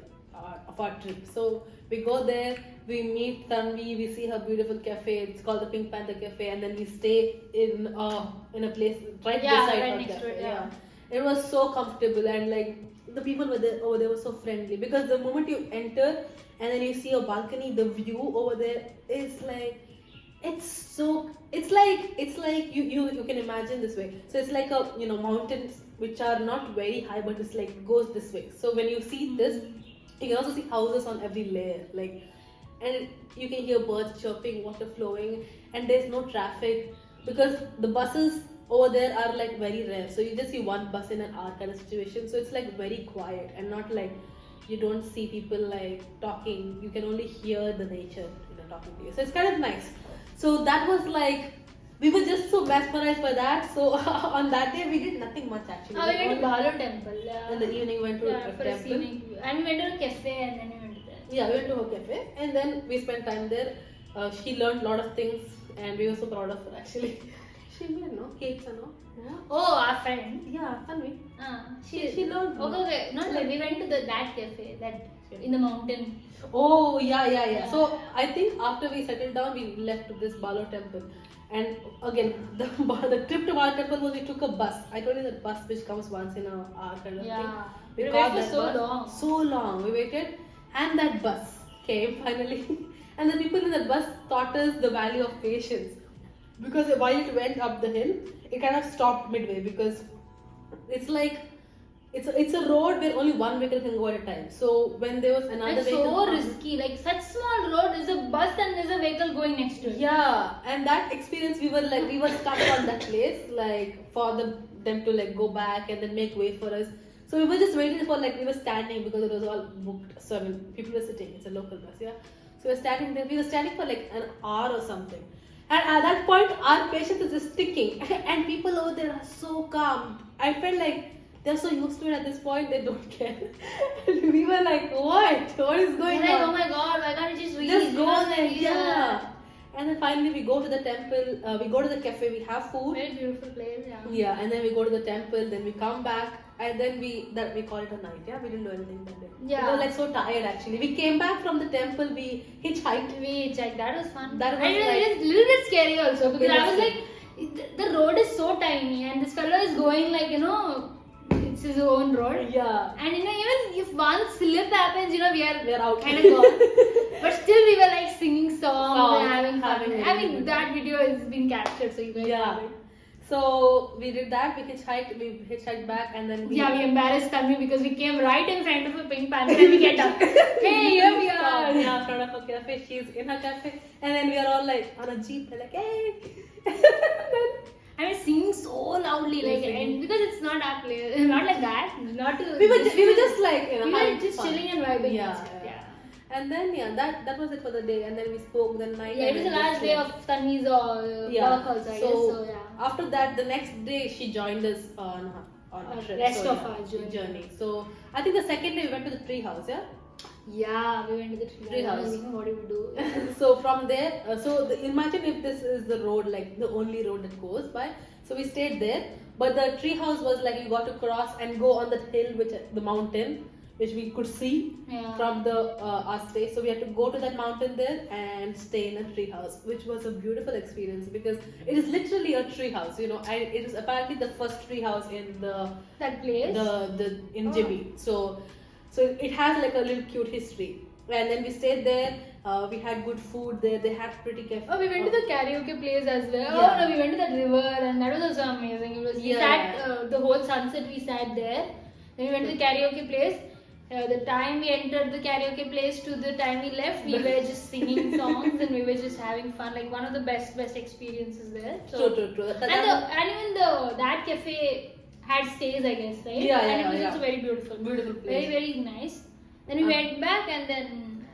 of our trip. So we go there, we meet Tanvi, we see her beautiful cafe. It's called the Pink Panther Cafe, and then we stay in a place right beside right her next cafe. to it, yeah. It was so comfortable, and like the people were there over there were so friendly, because the moment you enter and then you see a balcony, the view over there is like it's like you can imagine this way. So it's like a mountains which are not very high, but it's like goes this way. So when you see this, you can also see houses on every layer, like, and you can hear birds chirping, water flowing, and there's no traffic because the buses over there are like very rare. So you just see one bus in an hour kind of situation. So it's like very quiet and not like you don't see people like talking. You can only hear the nature talking to you. So it's kind of nice. So that was like, we were just so mesmerized by that. So on that day we did nothing much actually. Oh, we went to Balo temple. In the evening we went to a for temple. scenic view. And we went to a cafe and then we went to there. Yeah, we went to her cafe and then we spent time there. She learned a lot of things and we were so proud of her actually. She made cakes and all. Yeah. Oh, our friend. Yeah, Tanvi. She learned. Okay. No, we went to that cafe that in the mountain. Oh, yeah. So I think after we settled down, we left to this Balo temple. And again, the trip to Balo temple was we took a bus. I told you that bus which comes once in a hour kind of thing. We caught waited that for so bus. long. So long. We waited and that bus came finally. And the people in that bus taught us the value of patience. Because while it went up the hill, it kind of stopped midway because it's like it's a road where only one vehicle can go at a time. So when there was another It's vehicle, so risky. Like such small road, there's a bus and there's a vehicle going next to it. yeah, and that experience we were stuck on that place like for them to like go back and then make way for us. So we were just waiting for we were standing because it was all booked. So I mean, people were sitting. It's a local bus, yeah. So we were standing there. We were standing for like an hour or something. And at that point, our patience is just ticking. And people over there are so calm. I felt like they're so used to it at this point, they don't care. And we were like, what? What is going We're like, on? oh my god, why can't you just read? Just go there, yeah. And then finally we go to the temple, we go to the cafe, we have food. Very beautiful place, yeah. Yeah, and then we go to the temple, then we come back, and then we call it a night, yeah? We didn't do anything that day. Yeah. We were like so tired actually. We came back from the temple, we hitchhiked. We checked, that was fun. That was and like- it was a little bit scary also because It I was was like, the road is so tiny and this fellow is going like, it's his own road. Yeah. And even if one slip happens, we are out. kind of gone. But still we were like singing songs and Having having fun. I mean, that video has been captured, so you guys Yeah. have it. So we did that, we hitchhiked back, and then we embarrassed Tanvi because we came right in front of a Pink Panther and we get up. Hey, here we are. Yeah, in front of a cafe. She's in her cafe, and then we are all like on a jeep. We're like, hey. I was singing so loud, that place. Not like that. Not to. We were just like, you know, we were having just fun. chilling and vibing. Yeah, and stuff, yeah. yeah. And then that was it for the day. And then we spoke the night. Yeah, it was the last day of Tanvi's work also, I guess. So yeah. After that, the next day she joined us on a trip. Rest So, of yeah, our journey. So I think the second day we went to the tree house. Yeah. Yeah, we went to the tree house. What did we do? So from there, imagine if this is the road, like the only road that goes by. So we stayed there, but the tree house was like you got to cross and go on the hill, the mountain, which we could see from our stay. So we had to go to that mountain there and stay in a tree house, which was a beautiful experience because it is literally a tree house, you know, and it is apparently the first tree house in that place. In Jibhi. So it has like a little cute history. And then we stayed there. We had good food there. They had pretty cafe. Oh, we went to the karaoke place as well. Yeah. Oh no, we went to that river and that was also amazing. It was we sat the whole sunset. We sat there. Then we went to the karaoke place. The time we entered the karaoke place to the time we left, we were just singing songs and we were just having fun. Like one of the best experiences there. So, True. And even that cafe had stays, I guess, right? Yeah, and it was yeah. also very beautiful. Beautiful place. Very nice. Then we went back and then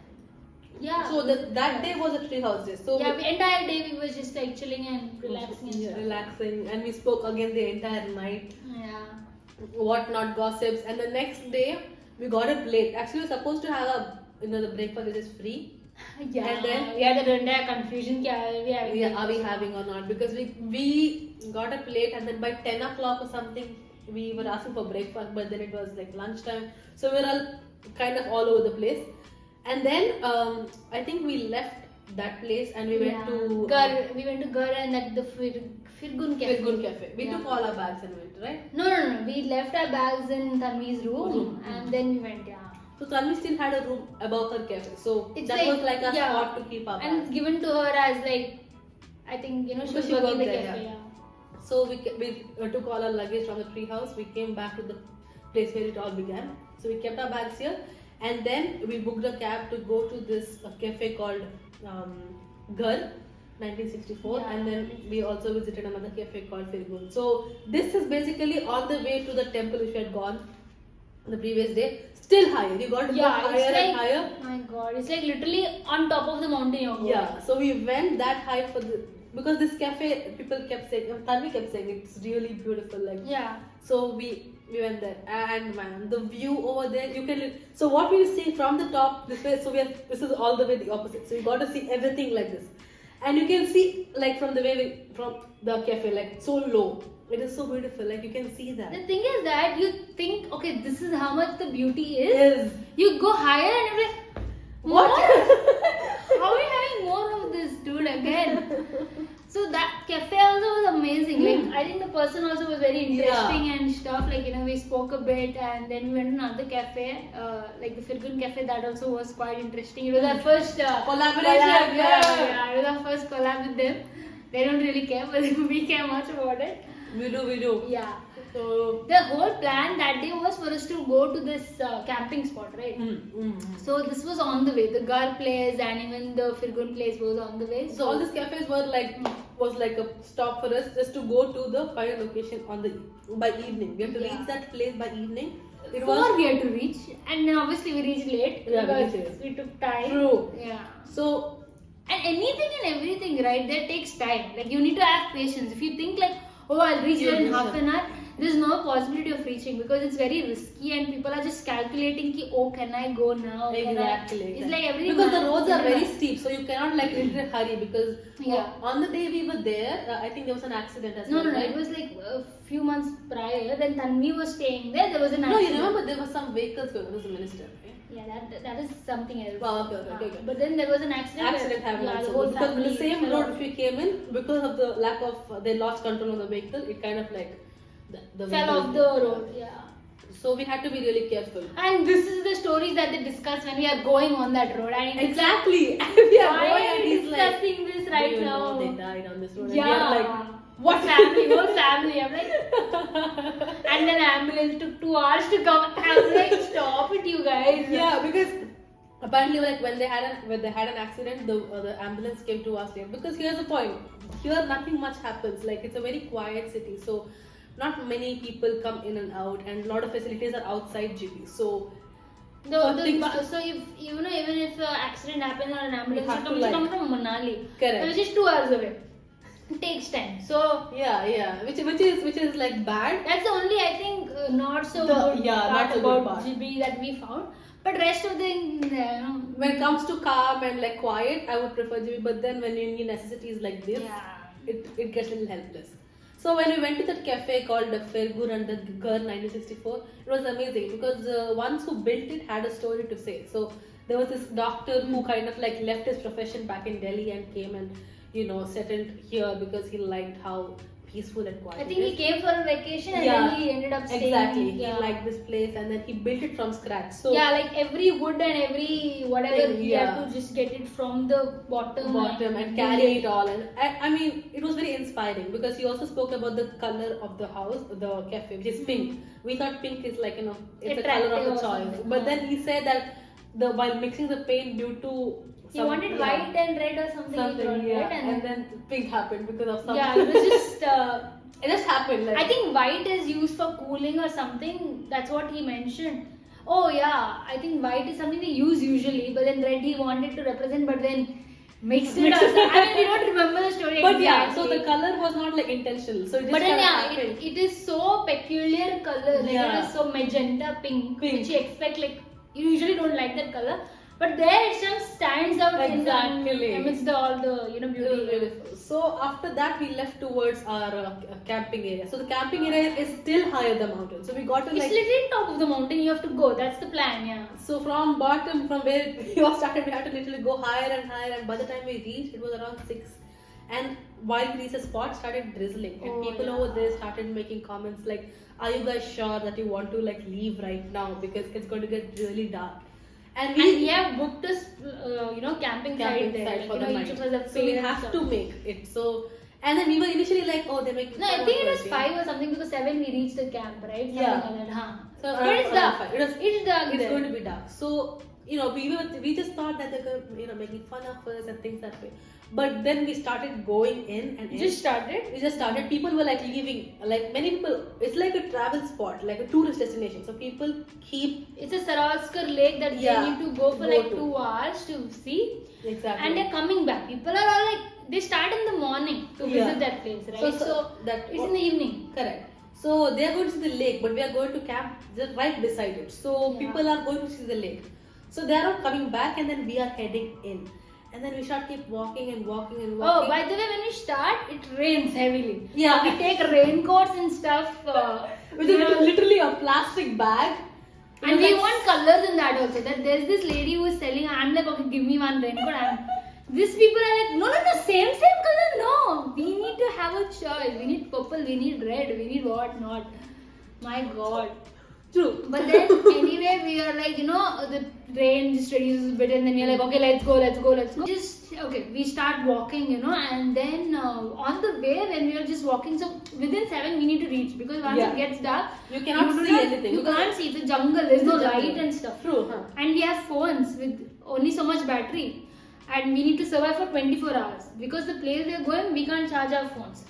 So that day was a tree house day. So the entire day we were just like chilling and relaxing and stuff. relaxing, and we spoke again the entire night. Yeah. Whatnot gossips, and the next day we got a plate. Actually, we were supposed to have the breakfast which is free. Yeah. And then we had the entire confusion. Are we having or not? Because we got a plate, and then by 10 o'clock or something we were asking for breakfast, but then it was like lunchtime, so we were all kind of all over the place. And then I think we left that place and we went to We went to Gar and at the Firgun Cafe. Firgun Cafe. We took all our bags and went, right? No. We left our bags in Tanvi's room and then we went. So Tanvi still had a room above her cafe, so It's that like, was like a spot to keep our and bags. it's given to her as like, I think, she was working in the there, cafe. So we took all our luggage from the tree house. We came back to the place where it all began. So we kept our bags here, and then we booked a cab to go to this cafe called Ghar 1964, and then we also visited another cafe called Firgun. So this is basically on the way to the temple which we had gone the previous day. Still higher. You got to go higher and higher. My God, it's like literally on top of the mountain you're going. Yeah. So we went that high because this cafe, people kept saying, Tanvi kept saying it's really beautiful. Like So we went there, and man, the view over there, you can. So what we see from the top this way. So this is all the way the opposite. So you got to see everything like this, and you can see like from the cafe, like so low. It is so beautiful. Like you can see that. The thing is that you think, okay, this is how much the beauty is. You go higher and you're like, what? How are we having more of this, dude? Again. So that cafe also was amazing. Like I think the person also was very interesting and stuff. Like we spoke a bit, and then we went to another cafe, like the Firgun Cafe. That also was quite interesting. It was our first collaboration. Yeah, it was our first collab with them. They don't really care, but we care much about it. We do. Yeah. So the whole plan that day was for us to go to this camping spot, right? So this was on the way. The Gar place and even the Firgun place was on the way. So all these cafes were was like a stop for us just to go to the final location by evening. We have to reach that place by evening. We had to reach, and then obviously we reached late because we took time. True. Yeah. So and anything and everything, right? There takes time. Like you need to have patience. If you think like, oh, I'll reach there in half an hour, there's no possibility of reaching because it's very risky and people are just calculating ki, oh, can I go now? Exactly. It's like everything. Because the roads are very steep, so you cannot literally hurry because on the day we were there, I think there was an accident as well. No, it was like a few months prior. Then Tanvi was staying there. There was an accident. No, you remember there were some vehicles going. It was the minister. Right? Yeah, that is something else. Oh, okay. But then there was an accident. Accident happened also. Because the same road which we came in, because of the lack of, they lost control of the vehicle, it kind of like the fell off the road. Yeah. So we had to be really careful. And this is the stories that they discuss when we are going on that road. And exactly. We are why going are and we he's discussing this right now? They died on this road. Yeah. And we are like, what family? Whole family. I'm like, and then ambulance took 2 hours to come. I'm like, stop it, you guys. Yeah, because apparently, like when they had an accident, the ambulance came to us here. Because here's the point: here nothing much happens. Like it's a very quiet city, so not many people come in and out, and a lot of facilities are outside Jibhi. So So if even if an accident happens or an ambulance have to, comes like- come from Manali, Correct. which is 2 hours away, it takes time. So yeah, which is like bad. that's the only I think not so The- good yeah, part not so good about part. GB that we found. But rest of the When it comes to calm and like quiet, I would prefer Jibhi. But then when you need necessities like this, yeah. it gets a little helpless. So when we went to that cafe called the Fergur and the Girl 1964, it was amazing because the ones who built it had a story to say. So there was this doctor who kind of like left his profession back in Delhi and came and settled here because he liked how peaceful and quiet I it think he is. came for a vacation and Yeah, then he ended up staying. Exactly. Yeah. He liked this place and then he built it from scratch. So yeah, like every wood and every whatever Thing, he had yeah. to just get it from the bottom and carry it all, and I mean it was very inspiring because he also spoke about the color of the house, the cafe, which is pink. We thought pink is like it's the color of Attractive the or choice, something. but then he said that while mixing the paint due to He wanted white and red or something. he brought, yeah, right? and then pink happened because of something. yeah, it was just. It just happened. Like I think white is used for cooling or something. That's what he mentioned. Oh yeah, I think white is something they use usually, but then red he wanted to represent, but then mixed it. Or I mean, we don't remember the story but exactly. yeah, so the color was not like intentional. So it just But then kinda yeah, happened. it is so peculiar color. Like Yeah. it is so magenta pink, Pink. which you expect. Like you usually don't like that color, but there it just stands out Exactly. amidst all the It was beauty. beautiful. So after that, we left towards our camping area. So the camping area is still higher the mountain. So we got to It's like. literally top of the mountain. You have to go. That's the plan. Yeah. So from bottom, from where we all started, we had to literally go higher and higher. And by the time we reached, it was around 6. And while we reached the spot, started drizzling, and Oh, people yeah. over there started making comments like, "Are you guys sure that you want to like leave right now because it's going to get really dark?" And And we have booked a camping site camping there. site Like, for the each night. of us have So we paid and have stuff. to make it. So and then we were initially like, "Oh, they're making." No, I fun think of it us, was yeah. 5 or something because 7 we reached the camp, right? Something Yeah. like that, huh? So But it's around dark. 5. It's dark it's there. going to be dark. So we just thought that they're going to making fun of us and things that way. But then we started going in and in. Just started. We just started. People were like leaving. Like many people, it's like a travel spot, like a tourist destination. So people keep It's a Saraskar lake that Yeah, they need to go for go like to. 2 hours to see. exactly. And they're coming back. People are all like, they start in the morning to Yeah. visit that place, right? So that it's in the evening. correct. So they are going to see the lake, but we are going to camp just right beside it. So Yeah. people are going to see the lake. So they are all coming back, and then we are heading in. And then we start keep walking and walking and walking. Oh, by the way, when we start, it rains heavily. Yeah. We take raincoats and stuff. With literally a plastic bag. And we want colors in that also. That there's this lady who is selling. I'm like, okay, give me one raincoat. These people are like, no, same color. No, we need to have a choice. We need purple. We need red. We need what not. My God. True. But then anyway, we are like, the rain just reduces a bit, and then we're like, okay, let's go. Just okay, we start walking, and then on the way when we are just walking, so within 7 we need to reach because once Yeah. it gets dark, You cannot do see anything. You because can't see. It's a jungle. There's no it's a jungle. light and stuff. True, huh? And we have phones with only so much battery, and we need to survive for 24 hours because the place we are going, we can't charge our phones.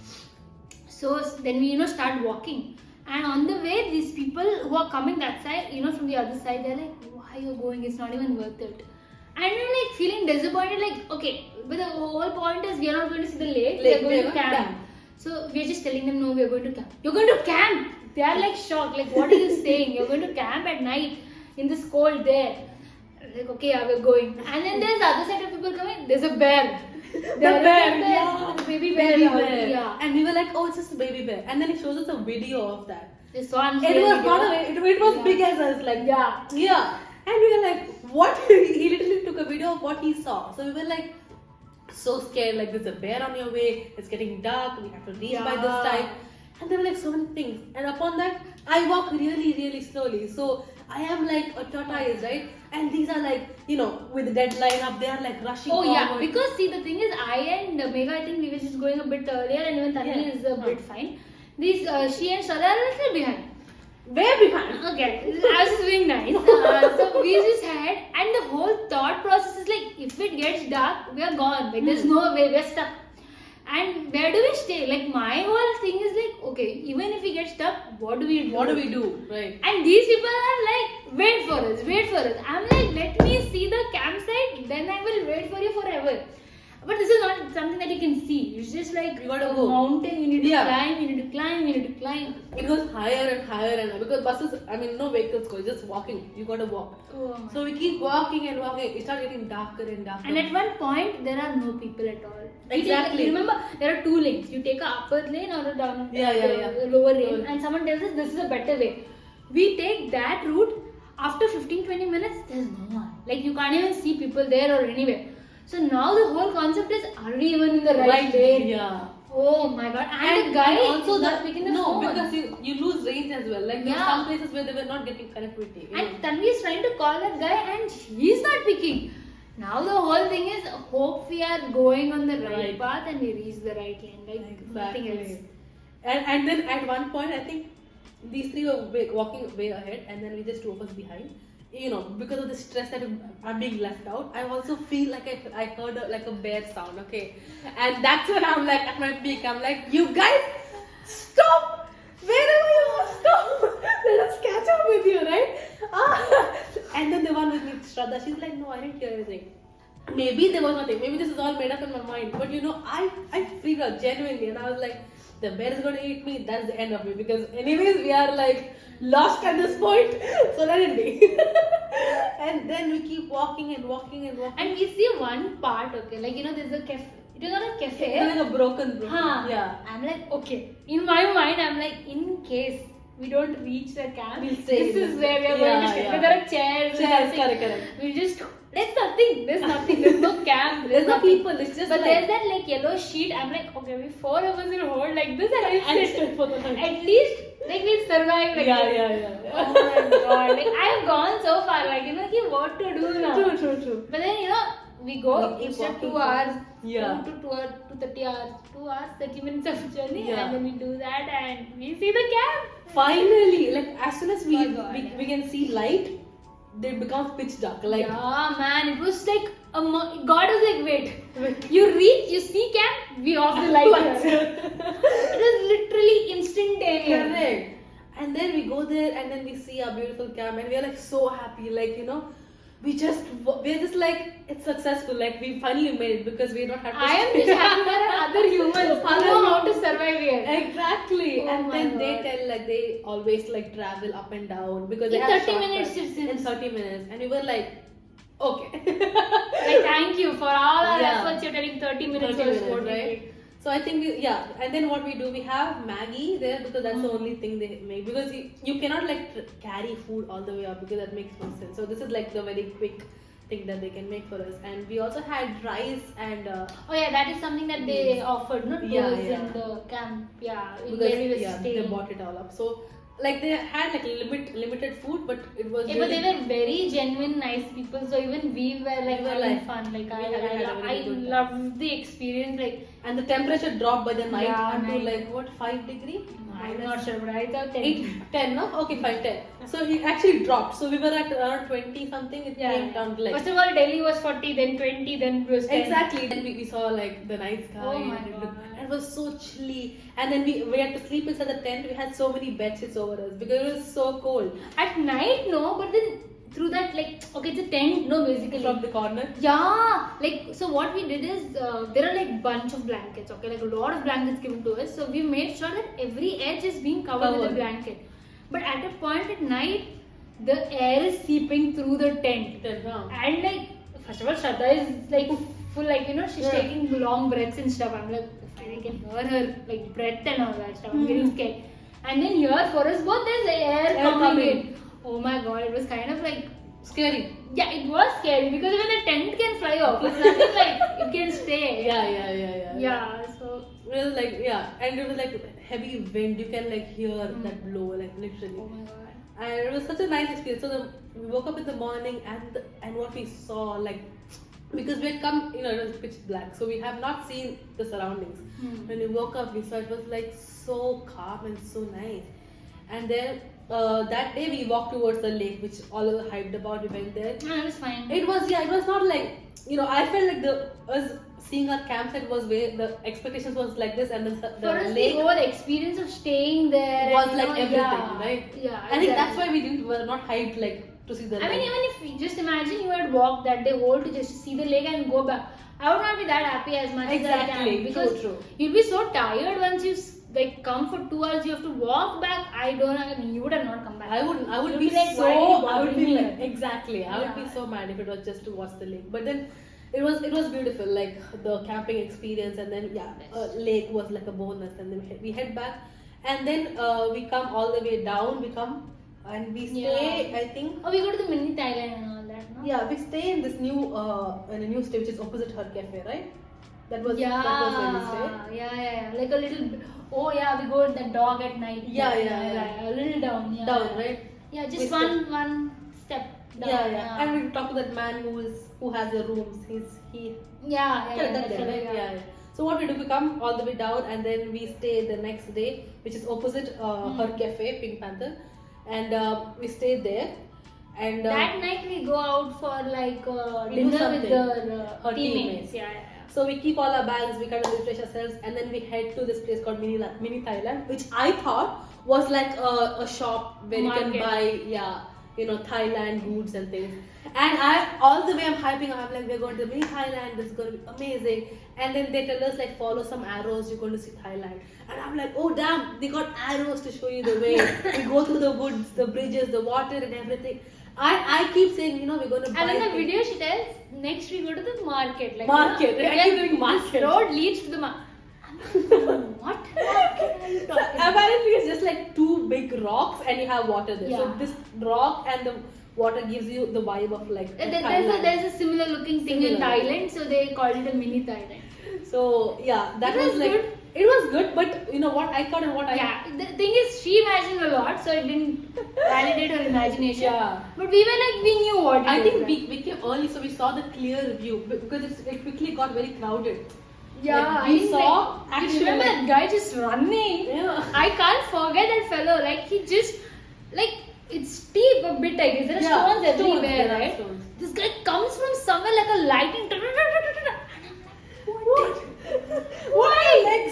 So then we start walking. And on the way, these people who are coming that side, from the other side, they're like, why you're going? It's not even worth it. And we're like feeling disappointed, like, okay, but the whole point is we are not going to see the lake, we are going to camp. So we're just telling them, no, we are going to camp. You're going to camp? They are like shocked, like, what are you saying? You're going to camp at night in this cold there. Like, okay, yeah, we're going. And then there's the other side of people coming, there's a bear. The bear, yeah. Baby bear. Baby out, bear. Yeah. And we were like, oh, it's just a baby bear. And then he shows us a video of that. This one. It was not it was Yeah. big as us, like Yeah. yeah. And we were like, what? He literally took a video of what he saw. So we were like so scared, like there's a bear on your way, it's getting dark, we have to reach by this Yeah. time. And there were like so many things. And upon that, I walk really, really slowly. So I am like a tortoise, right? And these are like, with the deadline up, they are like rushing Oh forward. yeah, because see the thing is, I and Megha, I think we were just going a bit earlier, and even Tanvi Yeah. is a bit fine. These she and Shraddha are a little behind. Where behind? Okay, I was just being nice. So we just had, and the whole thought process is like, if it gets dark, we are gone. Like there's no way, we're stuck. And where do we stay? Like my whole thing is like, okay, even if we get stuck, what do we do? What do we do? Right. And these people are like, wait for us, wait for us. I'm like, let me see the campsite, then I will wait for you forever. But this is not something that you can see. It's just like You gotta a go. mountain. You need to Yeah. climb. You need to climb. You need to climb. It goes higher and higher and because buses, I mean, no vehicles go, just walking. You gotta walk. Oh. So we keep walking and walking. It starts getting darker and darker. And at one point, there are no people at all. Exactly. You remember, there are two lanes. You take a upper lane or a down Yeah. lower lane, and someone tells us this is a better way. We take that route. After 15-20 minutes, there's no one. Like you can't even see people there or anywhere. So now the whole concept is, are we even in the right lane? Yeah. Oh my god! And the guy and also is not that picking the no phone. because you lose range as well. Like there's Yeah. some places where they were not getting connectivity. you And know. Tanvi is trying to call that guy and he's not picking. Now the whole thing is, hope we are going on the right Right. path and we reach the right lane. Like nothing else. And then at one point, I think these three were walking way ahead, and then we just two of us behind. You know, because of the stress that I'm being left out, I also feel like I heard like a bear sound. Okay, and that's when I'm like at my peak. I'm like, you guys, stop! Wherever you are, stop! Let us catch up with you, right? And then the one with me, Shraddha, she's like, no, I didn't hear anything. Maybe there was nothing. Maybe this is all made up in my mind. But you know, I freaked out genuinely, and I was like, the bear is gonna eat me. That's the end of me because anyways we are like lost at this point. So let it be. And then we keep walking and walking and walking. And we see one part, okay, like there's a cafe. It is not a cafe. It's like a broken. Huh. Yeah. I'm like, okay. In my mind, I'm like, in case we don't reach the camp, We'll stay this in is the- where we are going to Yeah, stay. yeah. There are chairs. Chairs, correct. We'll just. There's nothing. There's no camp. There's no nothing. people. It's just But like, there's that like yellow sheet. I'm like, okay, we four of us will hold like this and and we'll stay sit. for the night. At least like we'll survive like this. Yeah. Oh my god! Like I've gone so far. Like what to do now. True. But then we go We keep instead walking. 2 hours. Yeah. 2 30 hours. 2 hours 30 minutes of journey, Yeah. and then we do that and we see the camp. Finally, like as soon as My God. we can see light, it becomes pitch dark. Like Yeah, man, it was like God was like, wait, you reach, you see camp, we off the light. It was literally instantaneous. Correct. And then we go there and then we see our beautiful camp and we are like so happy, like we're just like it's successful, like we finally made it because we don't have to. I am just happy there are other humans who know how to survive here. Exactly. Oh And my then they God. tell like they always like travel up and down because they In have 30 shortcuts. minutes it seems. In 30 minutes, and we were like, okay. Like thank you for all our Yeah. efforts. You're telling 30 minutes 30 was minutes, what we right? did. So I think and then what we do, we have Maggie there because that's the only thing they make, because you cannot like carry food all the way up because that makes no sense. So this is like the very quick thing that they can make for us. And we also had rice and Oh yeah, that is something that they offered, not Yeah, tours yeah. in the camp. Yeah, because where we were they staying. bought it all up. So like they had like limited food, but it was Yeah, but they were very genuine, nice people. So even we were like We were having like- fun. Like we had a very I good time. loved the experience. Like and the temperature dropped by the night Yeah, unto night. like what 5 degree? I'm not sure, but I thought 10. 10, no? Okay, fine, 10. So it actually dropped. So we were at around 20 something. It came down to like. First of all, Delhi was 40, then 20, then it was 10. Exactly. Then we saw like the night sky. Oh my and God. it was so chilly. And then we had to sleep inside the tent. We had so many bed sheets over us because it was so cold. At night, no, but then through that, like, okay, it's a tent, no, basically. From the corner. Yeah, like, so what we did is, there are like bunch of blankets, okay, like a lot of blankets given to us. So we made sure that every edge is being covered with a blanket. But at a point at night, the air is seeping through the tent. And like, first of all, Shraddha is like full, like, she's taking long breaths and stuff. I'm like, I can hear her like breath and all that stuff. I'm getting scared. And then here for us both, there's air coming in. Oh my god, it was kind of like scary. Yeah, it was scary because even the tent can fly off. It's nothing like it can stay. Yeah, so it was like and it was like heavy wind. You can like hear that blow, like literally. oh my god. And it was such a nice experience. So we woke up in the morning and what we saw, like, because we had come, it was pitch black, so we have not seen the surroundings. When we woke up, we saw it was like so calm and so nice. And then that day we walked towards the lake, which all of us hyped about. We went there. No, it was fine. It was not like, I felt like seeing our campsite was where the expectations was like this, and then the For us, lake the whole experience of staying there was and, like everything, yeah, right? Yeah, I think that's exactly. why were not hyped like to see the I mean, lake. even if we just imagine you had walked that day whole to just see the lake and go back, I would not be that happy as much as I Exactly, can, because true. you'll be so tired once you like come for 2 hours. You have to walk back. I don't know. I mean, you would have not come back. I would You'd be like, so why did you I bother would be me? like, exactly. I would be Yeah. so mad if it was just to watch the lake. But then it was beautiful, like the camping experience, and then lake was like a bonus, and then we head back, and then we come all the way down. We come and we stay. Yeah. I think Oh, we go to the mini Thailand and all that, no? yeah, we stay in this new in a new stay which is opposite her cafe, right? That was Yeah, where we stayed. yeah. Like a little bit. Oh yeah, we go with the dog at night. Yeah. A little down. Yeah. Down, right? Yeah, We just one step down. Yeah. And we talk to that man who has the rooms. He Yeah. that day, right? Yeah. So what we do, we come all the way down, and then we stay the next day, which is opposite her cafe, Pink Panther, and we stay there. And That night we go out for like We do dinner with something. the Her teammates. teammates. Yeah. so we keep all our bags, we kind of refresh ourselves, and then we head to this place called Mini Thailand, which I thought was like a shop where you Market. can buy, Thailand goods and things. And all the way I'm hyping, I'm like, we're going to Mini Thailand, this is going to be amazing. And then they tell us like, follow some arrows, you're going to see Thailand. And I'm like, oh damn, they got arrows to show you the way. We go through the woods, the bridges, the water and everything. I keep saying, we're going to buy And in the things. video she tells, next we go to the market. Like, Market. I keep doing this market. road leads to the market. What market are you So talking about? apparently it's just like two big rocks and you have water there. So Yeah. this rock and the water gives you the vibe of like Thailand. There's a similar looking thing in Similar. Thailand, so they called it a mini Thailand. So yeah, that It was, was like good. it was good, but you know what I thought and what I Yeah, the thing is, she imagined a lot, so it didn't validate her imagination. Yeah. But we were like, we knew what it I was, think right? we came early, so we saw the clear view because it quickly got very crowded. Yeah, Like, I we mean, saw like, actually you remember like- that guy just running? Yeah. I can't forget that fellow. Like, he just, like, it's steep a bit, I guess. There are Yeah, stones stones, everywhere, there are right? stones. This guy comes from somewhere like a lightning. And I'm like, what? Why?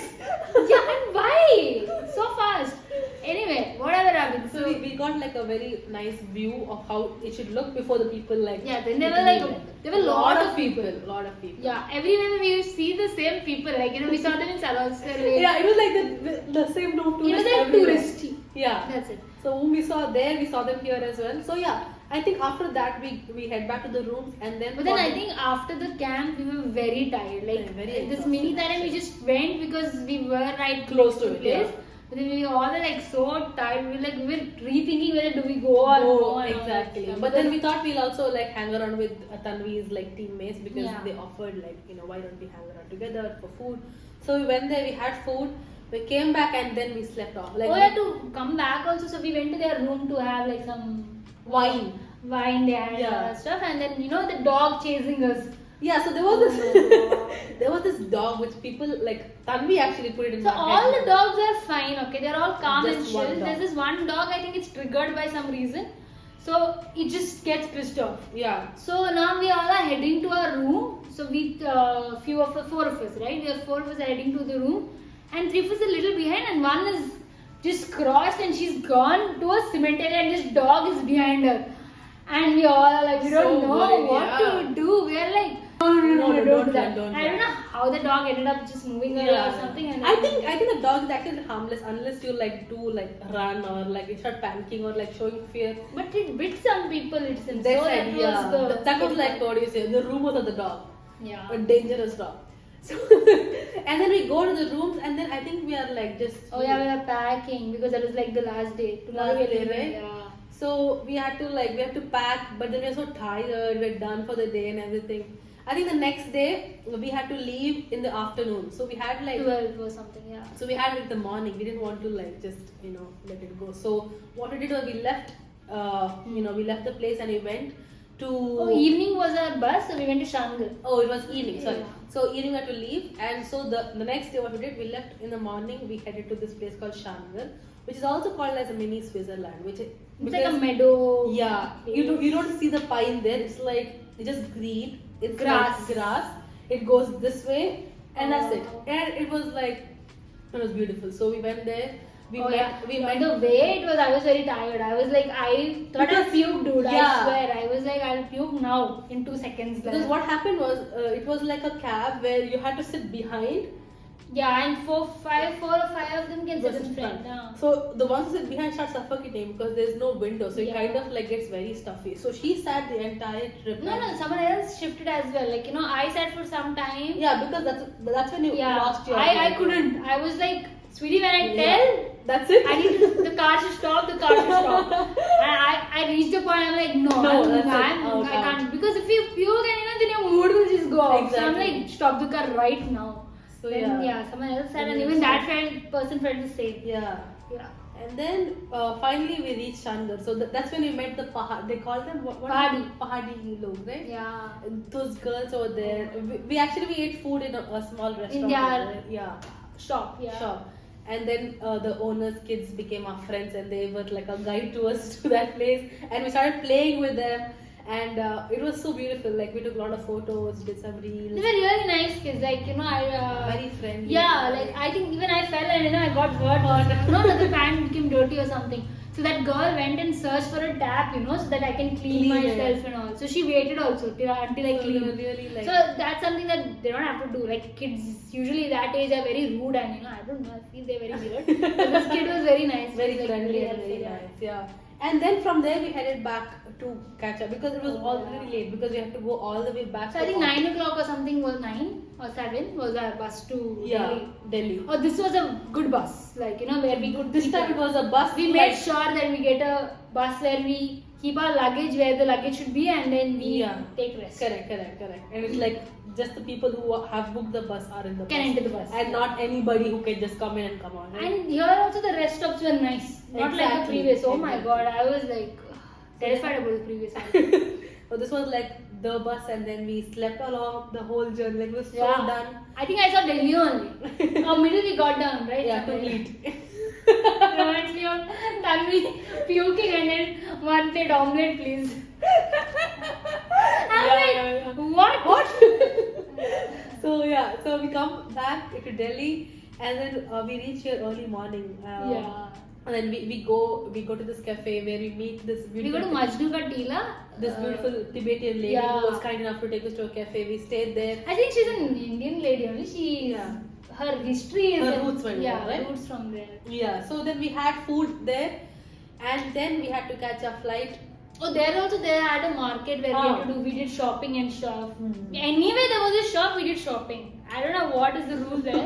Yeah, and why? So fast. Anyway, whatever happened. So we got like a very nice view of how it should look before the people like. Yeah, then there were like, there were lot of people. Lot of people. Yeah, everywhere we see the same people. Like, we saw them in Salon Square. Yeah, it was like the same no tourists. It was like everywhere. touristy. Yeah. That's it. So whom we saw there, we saw them here as well. So yeah, I think after that we head back to the rooms and then. But then I think after the camp we were very tired. Like Yeah, very this exhausted, mini Thailand we actually. just went because we were right Close to the it, place. yeah. But then we all were like so tired. We were rethinking whether do we go or no. and all that Exactly. stuff. But then we thought we'll also like hang around with Tanvi's like teammates because Yeah. they offered like why don't we hang around together for food. So we went there, we had food, we came back and then we slept off. Like Oh yeah, to come back also. So we went to their room to have like some wine. wine they had and all Yeah. that stuff, and then the dog chasing us. Yeah, so there was Oh this there was this dog which people like Tanvi actually put it in So my all head. the dogs are fine, okay? They're all calm Just and one chill. dog. There's this one dog, I think it's triggered by some reason. So it just gets pissed off. Yeah. So now we all are heading to our room. So we, four of us, right? We are four of us are heading to the room, and three of us are a little behind, and one is just crossed and she's gone to a cemetery, and this dog is behind her. And we all are like, we So don't know worried, what yeah. to do. We are like, no, don't do that. don't do I don't know how the dog ended up just moving her or something. And I think the dog is actually harmless unless you like do like run or like you start panicking or like showing fear. But it bit some people, it seems. They So said, that yeah. was the That was like what you say, the rumors of the dog. Yeah. A dangerous dog. So and then we go to the rooms and then I think we are like just Oh yeah, we were packing because that was like the last day. Tomorrow Last we're day, leaving, right? Yeah. So we had to pack, but then we were so tired, we're done for the day and everything. I think the next day we had to leave in the afternoon. So we had like 12 or something, yeah. so we had it in the morning. We didn't want to like just let it go. So what we did was we left we left the place and we went to Oh, evening was our bus, so we went to Shanghai. Oh, it was evening, sorry. Yeah. So evening we had to leave, and so the next day what we did, we left in the morning. We headed to this place called Shanghai, which is also called as a mini Switzerland. Which It's like a meadow. yeah, you don't see the pine there. It's like it's just green. It's Grass. like grass, it goes this way, and that's it. Oh. And it was like, it was beautiful. So we went there. We Oh, met. yeah. We On met. the way it was, I was very tired. I was like, I thought Because- I'll puke, dude. yeah. I swear. I was like, I'll puke now in 2 seconds. Because what happened was, it was like a cab where you had to sit behind. Yeah, and 4 or 5 of them can sit versus in front. front. Yeah. So the ones who sit behind start suffocating because there's no window, so it Yeah. kind of like gets very stuffy. So she sat the entire trip. No, someone else shifted as well. Like, I sat for some time. Yeah, because that's when you Yeah, lost your. I couldn't. I was like, sweetie, when I Yeah. tell, That's it. I need to, the car should stop, the car should stop. And I reached a point, I'm like, no, that's it. I can't. Because if you puke and then your mood will just go off. So I'm Exactly. like, stop the car right now. So Then, yeah. someone else said, and And even then that person felt the same. Yeah. Yeah. And then finally we reached Changar. So that's when we met the They call them what? Pahadi. Pahadi log, right? Yeah. And those girls over there. We actually ate food in a small restaurant. their- over there. Yeah. Shop, yeah. Shop. And then the owner's kids became our friends, and they were like a guide to us to that place. And we started playing with them, and it was so beautiful. Like we took a lot of photos, did some They reels. were really nice kids. Like, I. Very friendly. Yeah, like I think even I fell and I got hurt or no, the pant became dirty or something. So that girl went and searched for a tap, so that I can clean Clean it. myself and all. So she waited also until I So cleaned. really like. So that's something that they don't have to do. Like kids usually that age are very rude and I don't know, I feel they're very weird. But this kid was very nice. Very He was, like, friendly really and very helpful, nice, yeah. And then from there we headed back to catch up because it was already late because we had to go all the way back. So I think 9 o'clock or something was 9 or 7 was our bus to Delhi. Delhi. Oh, this was a good bus, like where we could. This keep time it was a bus. We made sure that we get a bus where we keep our luggage where the luggage should be and then we take rest. Correct. And it's like just the people who have booked the bus are in the Can bus. enter the bus. And not anybody who can just come in and come out. Right? And here also the rest stops were nice. Not like the Exactly, previous. Oh my exactly. god, I was like terrified about the previous one. So this was like the bus, and then we slept along the whole journey. Like it was so Yeah. done. I think I saw Delhi only. Or middle we got down, right? Yeah, to Somewhere. eat. Reminds me of Tanvi puking and then one plate omelette, please. I'm Yeah, like, what? What? so we come back to Delhi, and then we reach here early morning. Yeah. And then we go to this cafe where we meet this We beautiful go to Majnu Ka Tila. this beautiful Tibetan lady yeah. who was kind enough to take us to a cafe. We stayed there. I think she's an Indian lady only. She her history is Her roots were there, right? roots from there. Yeah. So then we had food there, and then we had to catch a flight. Oh, there also they had a market where we had to do. We did shopping and stuff. Anyway, there was a shop. We did shopping. I don't know what is the rule there.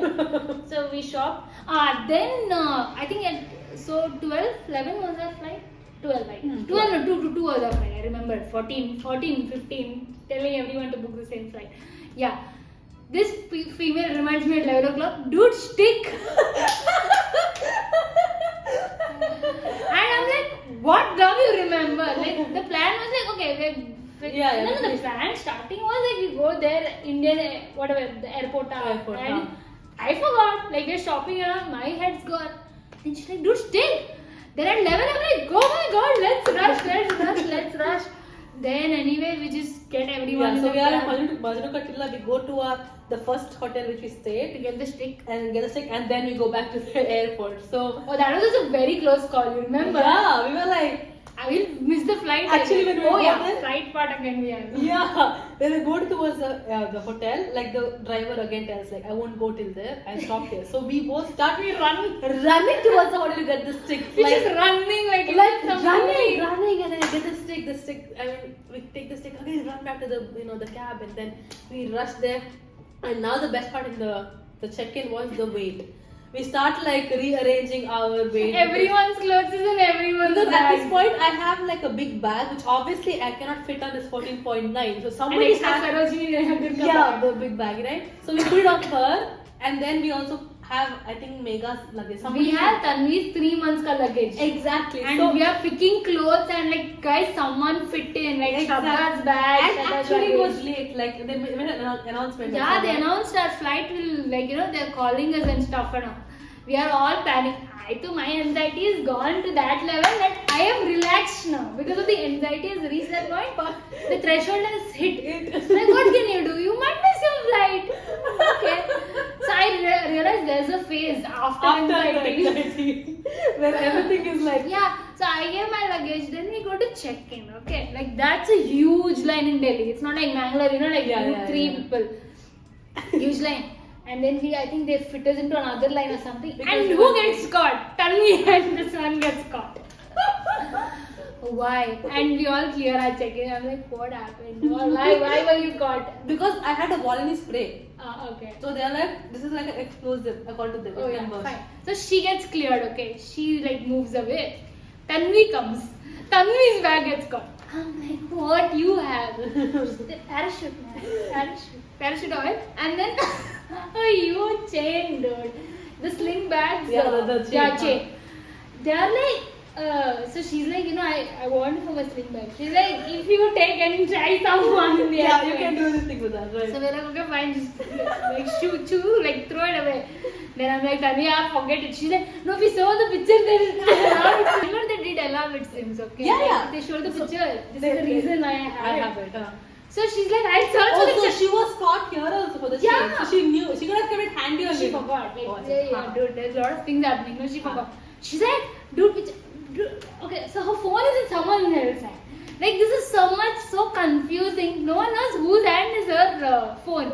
So we shopped. Then I think so 12, 11 was our flight. 12, right? 12 no, 2 was our flight. I remember 14, 15, telling everyone to book the same flight. Yeah. This female reminds me at 11 o'clock. Dude, stick. And I'm like, what do you remember? Like the plan was like, okay, the plan starting was like we go there, Indian whatever the airport, and I forgot. Like we're shopping around, my head's gone. And she's like, dude, stay. Then at 11, I'm like, oh my god, let's rush. Then anyway, we just get everyone. Yeah, so in we the are in cab. Majnu Ka Tilla. We go to the first hotel which we stayed To get the stick. and then we go back to the airport. So Oh, that was just a very close call. You remember? yeah, we were like. I will miss the flight. Actually, when we go there- flight part again we have. Yeah, when we go towards the hotel, like the driver again tells like I won't go till there, I'll stop here. So we both start running towards the hotel to get the stick. We're just running like running, and then I get the stick. I mean, we take the stick again, run back to the cab, and then we rush there. And now the best part in the check-in was the wait. We start like rearranging our weight. Everyone's clothes is in everyone's Because at bag. this point I have like a big bag which obviously I cannot fit on this 14.9. So And somebody extra has Sarojini the big bag, right? So we put it on her, and then we also have I think Mega's luggage. We have Tanvi's 3 months ka luggage. Exactly. And so we are picking clothes and like guys, someone fit in like Shraddha's bag. and Shraddha's actually it luggage. was late. Like they made an announcement. Yeah, they announced our flight will they're calling us and stuff and all. We are all panicking. my anxiety is gone to that level that I am relaxed now because of the anxiety has reached that point. The threshold has hit. Like, what can you do? You might miss your flight. Okay. So I realized there's a phase after anxiety. where everything is like. Yeah. So I gave my luggage. Then we go to check-in. Okay. Like that's a huge line in Delhi. It's not like Bangalore. You know, like three people. Huge line. And then I think they fit us into another line or something. Because and who gets caught? Tell me, and this one gets caught. Why? And we all clear our check-in. I'm like, what happened? Why were you caught? Because I had a Volini spray. Okay. So they are like, this is like an explosive according to them. Oh yeah, fine. So she gets cleared, okay. She like moves away. Tanvi comes. Tanvi's bag gets caught. I'm like, what you have? Parachute, man. Parachute oil. And then, you chain, dude. The sling bags. The chain. They are like, so she's like, I want for my sling bag. She's like, if you take and try someone in the yeah, you can do anything with that, right? So we're like, okay, fine, just like chew, like throw it away. Then I'm like, Tanya, forget it. She's like, no, we saw the picture. Remember they did allow it seems, okay? Yeah, like, yeah. They showed the picture. This is the reason I have it. it. So she's like, I searched for the so she was caught here also for the chain. So she knew. She could have kept it handy on She forgot. Like, dude, there's a lot of things happening. No, she forgot. She's like, dude, okay, so her phone is in someone else's hand. Like, this is so confusing. No one knows whose hand is her phone.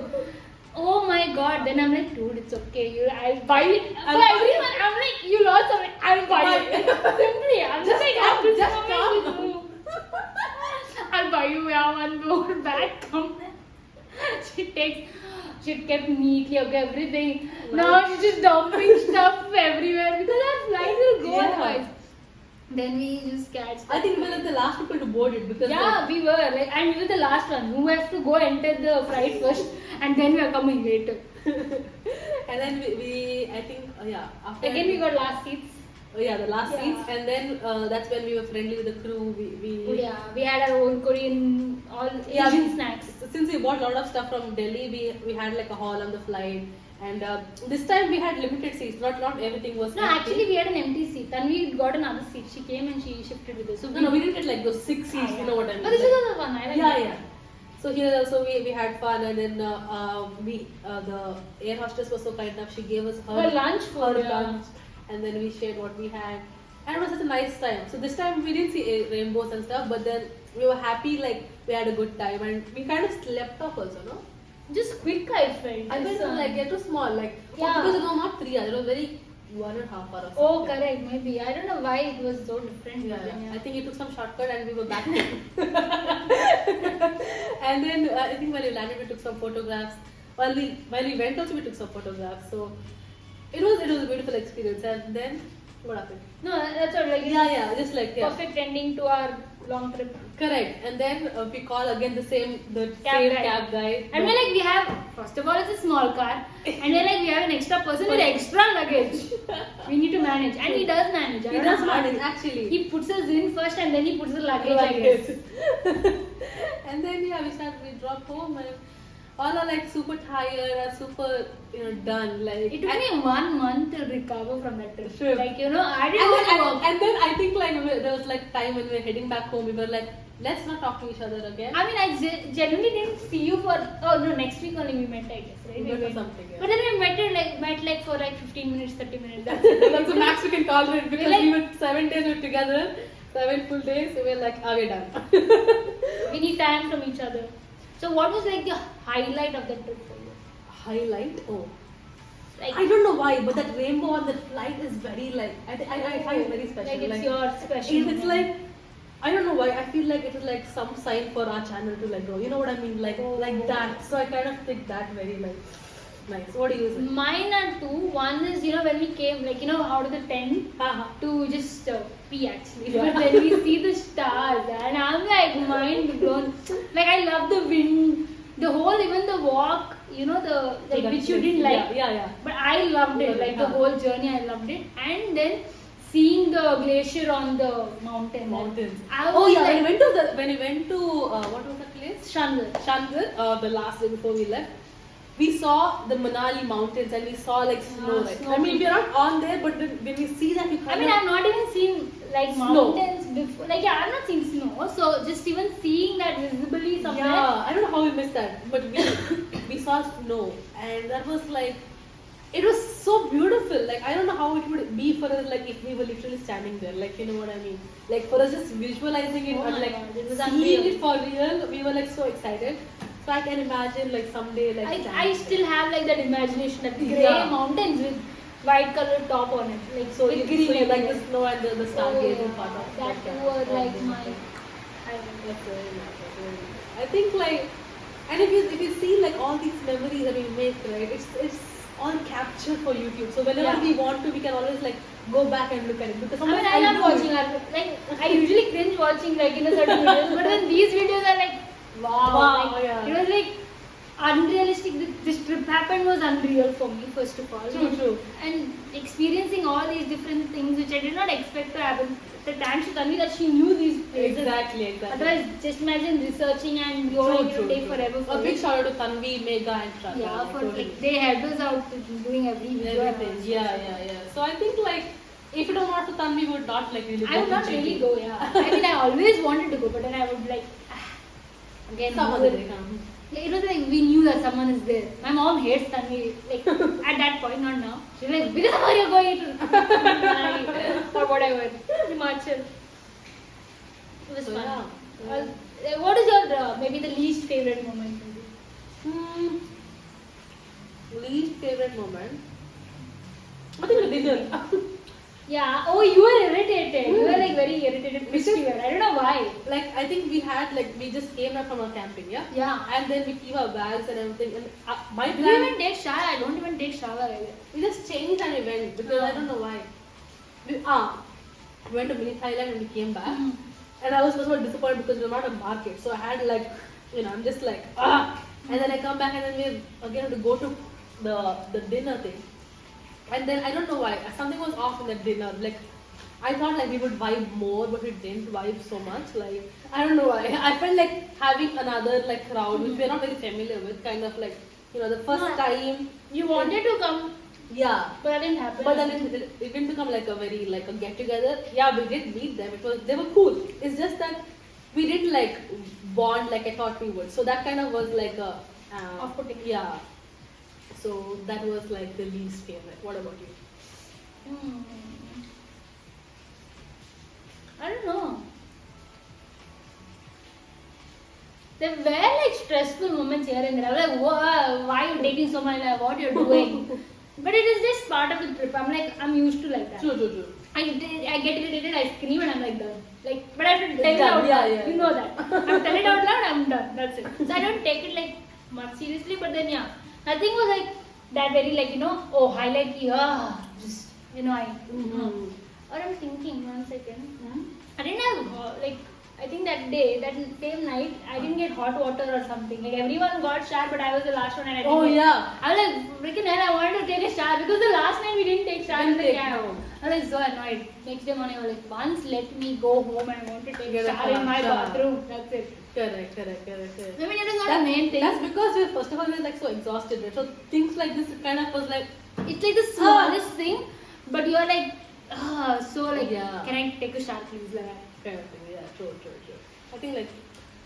Oh my god. Then I'm like, dude, it's okay. I'll buy it. For everyone, I'm like, you lost something. I'll buy it. Simply. I'm just like, I'm just coming with you. I'll buy you one more bag. Come. She kept neatly, okay, everything. Now she's just dumping stuff everywhere because our flight will go otherwise. Then we just catch. I think we were like the last people to board it because we were like, and we were the last one who has to go enter the flight first, and then we are coming later. And then we I think after again we got last seats. Oh yeah, the last seats, and then that's when we were friendly with the crew. We had our own Korean Asian snacks. Since we bought a lot of stuff from Delhi, we had like a hall on the flight. And this time we had limited seats. Not everything was. No, empty. Actually we had an empty seat. And we got another seat. She came and she shifted with us. So we didn't get like those 6 seats. You know what I mean? But this is the one. I like yeah. So here also we had fun, and then the air hostess was so kind enough. She gave us her lunch, and then we shared what we had, and it was such a nice time. So this time we didn't see rainbows and stuff, but then we were happy. Like we had a good time, and we kind of slept off also, no? Just quick, I felt. I felt like they're too small, like because it was not 3 hours, it was very 1.5 hours. Oh, correct, maybe. I don't know why it was so different. Yeah. I think you took some shortcut and we were back. And then I think when we landed, we took some photographs. While we went also, we took some photographs. So it was a beautiful experience. And then what happened? No, that's all. Like just like perfect ending to our long trip. Correct. And then we call again the same cab guy. And we're like, we have, first of all, it's a small car. And we're like, we have an extra person with extra luggage. We need to manage. And he does manage. He does manage, actually. He puts us in first and then he puts the luggage, I guess. And then we dropped home and all are like super tired and super, done. Like it took me 1 month to recover from that trip. Sure. Like, I didn't want to work. And then I think like there was like time when we were heading back home, we were like, let's not talk to each other again. I mean, I genuinely didn't see you for, next week only we met, I guess, right? We met for something, yeah. But then we met for like 15 minutes, 30 minutes. That's it. That's the max we can tolerate because we were 7 days together, 7 full days, so we were like, we're done. We need time from each other. So what was like the highlight of the trip for you? Highlight? Oh. Like, I don't know why, but that rainbow on the flight is very like, I find it very special. Like it's your special. It's like, I don't know why, I feel like it is like some sign for our channel to like grow. You know what I mean? Like that. So I kind of think that very like nice. What do you say? Mine are two. One is, when we came, like, out of the tent to just pee actually. Yeah. But then we see the stars and I'm like mind blown. Like I love the wind, the whole, even the walk, which you didn't like. Yeah. But I loved it. Like the whole journey, I loved it. And then seeing the glacier on the mountain. Mountains. Like, when we went to what was that place? Shandar. The last day before we left. we saw the Manali mountains and we saw like snow. Right? Snow. I mean, we're not on there, but when we see that, we kind I mean, of... I've not even seen like Snow. mountains before. Like, yeah, I've not seen snow. So just even seeing that visibly somewhere. Yeah, I don't know how we missed that, but we saw snow, and that was like, it was so beautiful. Like, I don't know how it would be for us, like if we were literally standing there. Like, you know what I mean? Like, for us just visualizing it Oh and my like God, it was seeing unreal. it for real, we were like so excited. So I can imagine like someday like I standing still have like that imagination that grey Yeah. mountains with white colored top on it. Like, So with you, green so you like everywhere. the snow and the stargazing part of that yeah, was like amazing. my. That's very nice. That's very nice. I think like, and if you see like all these memories that we make, right? It's all captured for YouTube. So whenever Yeah. we want to, we can always like go back and look at it because I mean, sometimes I love do watching it. art. Like, I usually cringe watching like in a certain videos, but then these videos are like, wow. Wow, Like, yeah. It was like unrealistic. This trip happened was unreal for me, first of all. True. And experiencing all these different things which I did not expect to happen. The time she told me that she knew these places. Exactly. Otherwise, just imagine researching and going to take forever for A big it. shout out to Tanvi, Megha, and Shraddha. Yeah, like, for totally. like they helped us out to doing every video. and Everything. all. Yeah. So I think like if it were not for Tanvi, we would not like really. I would go to not really Jibhi. go, yeah. I mean, I always wanted to go, but then I would like, again, Some no. other day come. It was like we knew that someone is there. My mom hates Tanvi, like at that point, not now. She's like, because of her, you're going to Manali or whatever, Himachal. It was So, fun. yeah. What is your maybe the least favorite moment? Least favorite moment. I think the dinner. Yeah. Oh, you were irritated. You were like very irritated. Pissed you were. I don't know why. Like I think we just came back from our camping, yeah. Yeah. And then we keep our bags and everything. And my Do you plan, even take shower? I don't even take shower either. we just changed and we went because I don't know why. We went to mini Thailand and we came back. Mhm. And I was so disappointed because we were not a market. So I had like, I'm just like, And then I come back and then we again have to go to the dinner thing. And then I don't know why, something was off in that dinner. Like, I thought like we would vibe more, but we didn't vibe so much. Like, I don't know why. I felt like having another like crowd, which we're not very familiar with, kind of like, the first No. time. You wanted to come, Yeah. but that didn't happen. But then it didn't become like a very like a get together. Yeah, we did meet them. They were cool. It's just that we didn't like bond like I thought we would. So that kind of was like a Off-putting. Yeah. So that was like the least favorite. What about you? Hmm. I don't know. There were like stressful moments here and there. I was like, whoa, why are you taking so much? Like, what you're doing? But it is just part of the trip. I'm used to like that. True. I get irritated, I scream and I'm like done. Like, but I have to tell it Done, out yeah, loud. yeah. You know that. I'm telling it out loud, I'm done. That's it. So I don't take it like much seriously, but then yeah. Nothing was like that very like, highlight, just, Or I'm thinking, 1 second. I didn't have, I think that day, that same night, I didn't get hot water or something. Like everyone got shower, but I was the last one and I didn't. Oh get- yeah. I was like, freaking hell, I wanted to take a shower because the last night we didn't take shower in the Didn't take, cab. no. I was like so annoyed. Next day morning, I was like, once let me go home and I want to take Get a a shower in my shower. bathroom. That's it. Correct. I mean, it is not a main thing. That's because first of all we're like so exhausted, right? So things like this kind of was like It's like the smallest thing, but you are like, so like, Yeah. can I take a shower please? Like, kind of thing. Yeah, true. I think like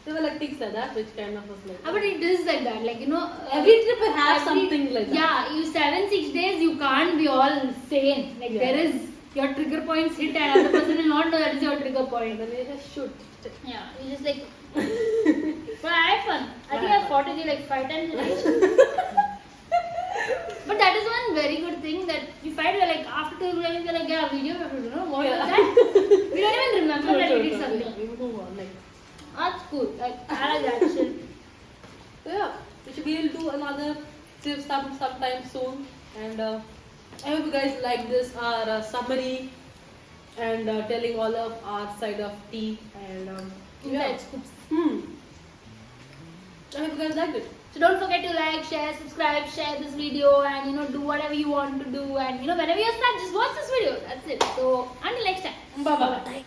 there were like things like that which kind of was like. but it is like that, like Every trip will have every- something like that. Yeah, you 7-6 days you can't be all sane. Like Yeah. there is your trigger points hit and other person will not know that is your trigger point. Then they just shoot. Yeah, you just like. But I had fun. I think I fought with you like 5 times. But that is one very good thing that you fight. We're like after 2 minutes, we're like, yeah, video we have to do. No, what Yeah. was that? We don't even remember that we did Yeah, something. we move on. Like, That's cool. Like I like that shit. so yeah, we'll do another trip sometime soon. And I hope you guys like this our summary and telling all of our side of tea and Inside scoops. I hope you guys liked it. So don't forget to like, share, subscribe, share this video, and do whatever you want to do. And whenever you're sad, just watch this video. That's it. So until next time. Bye bye.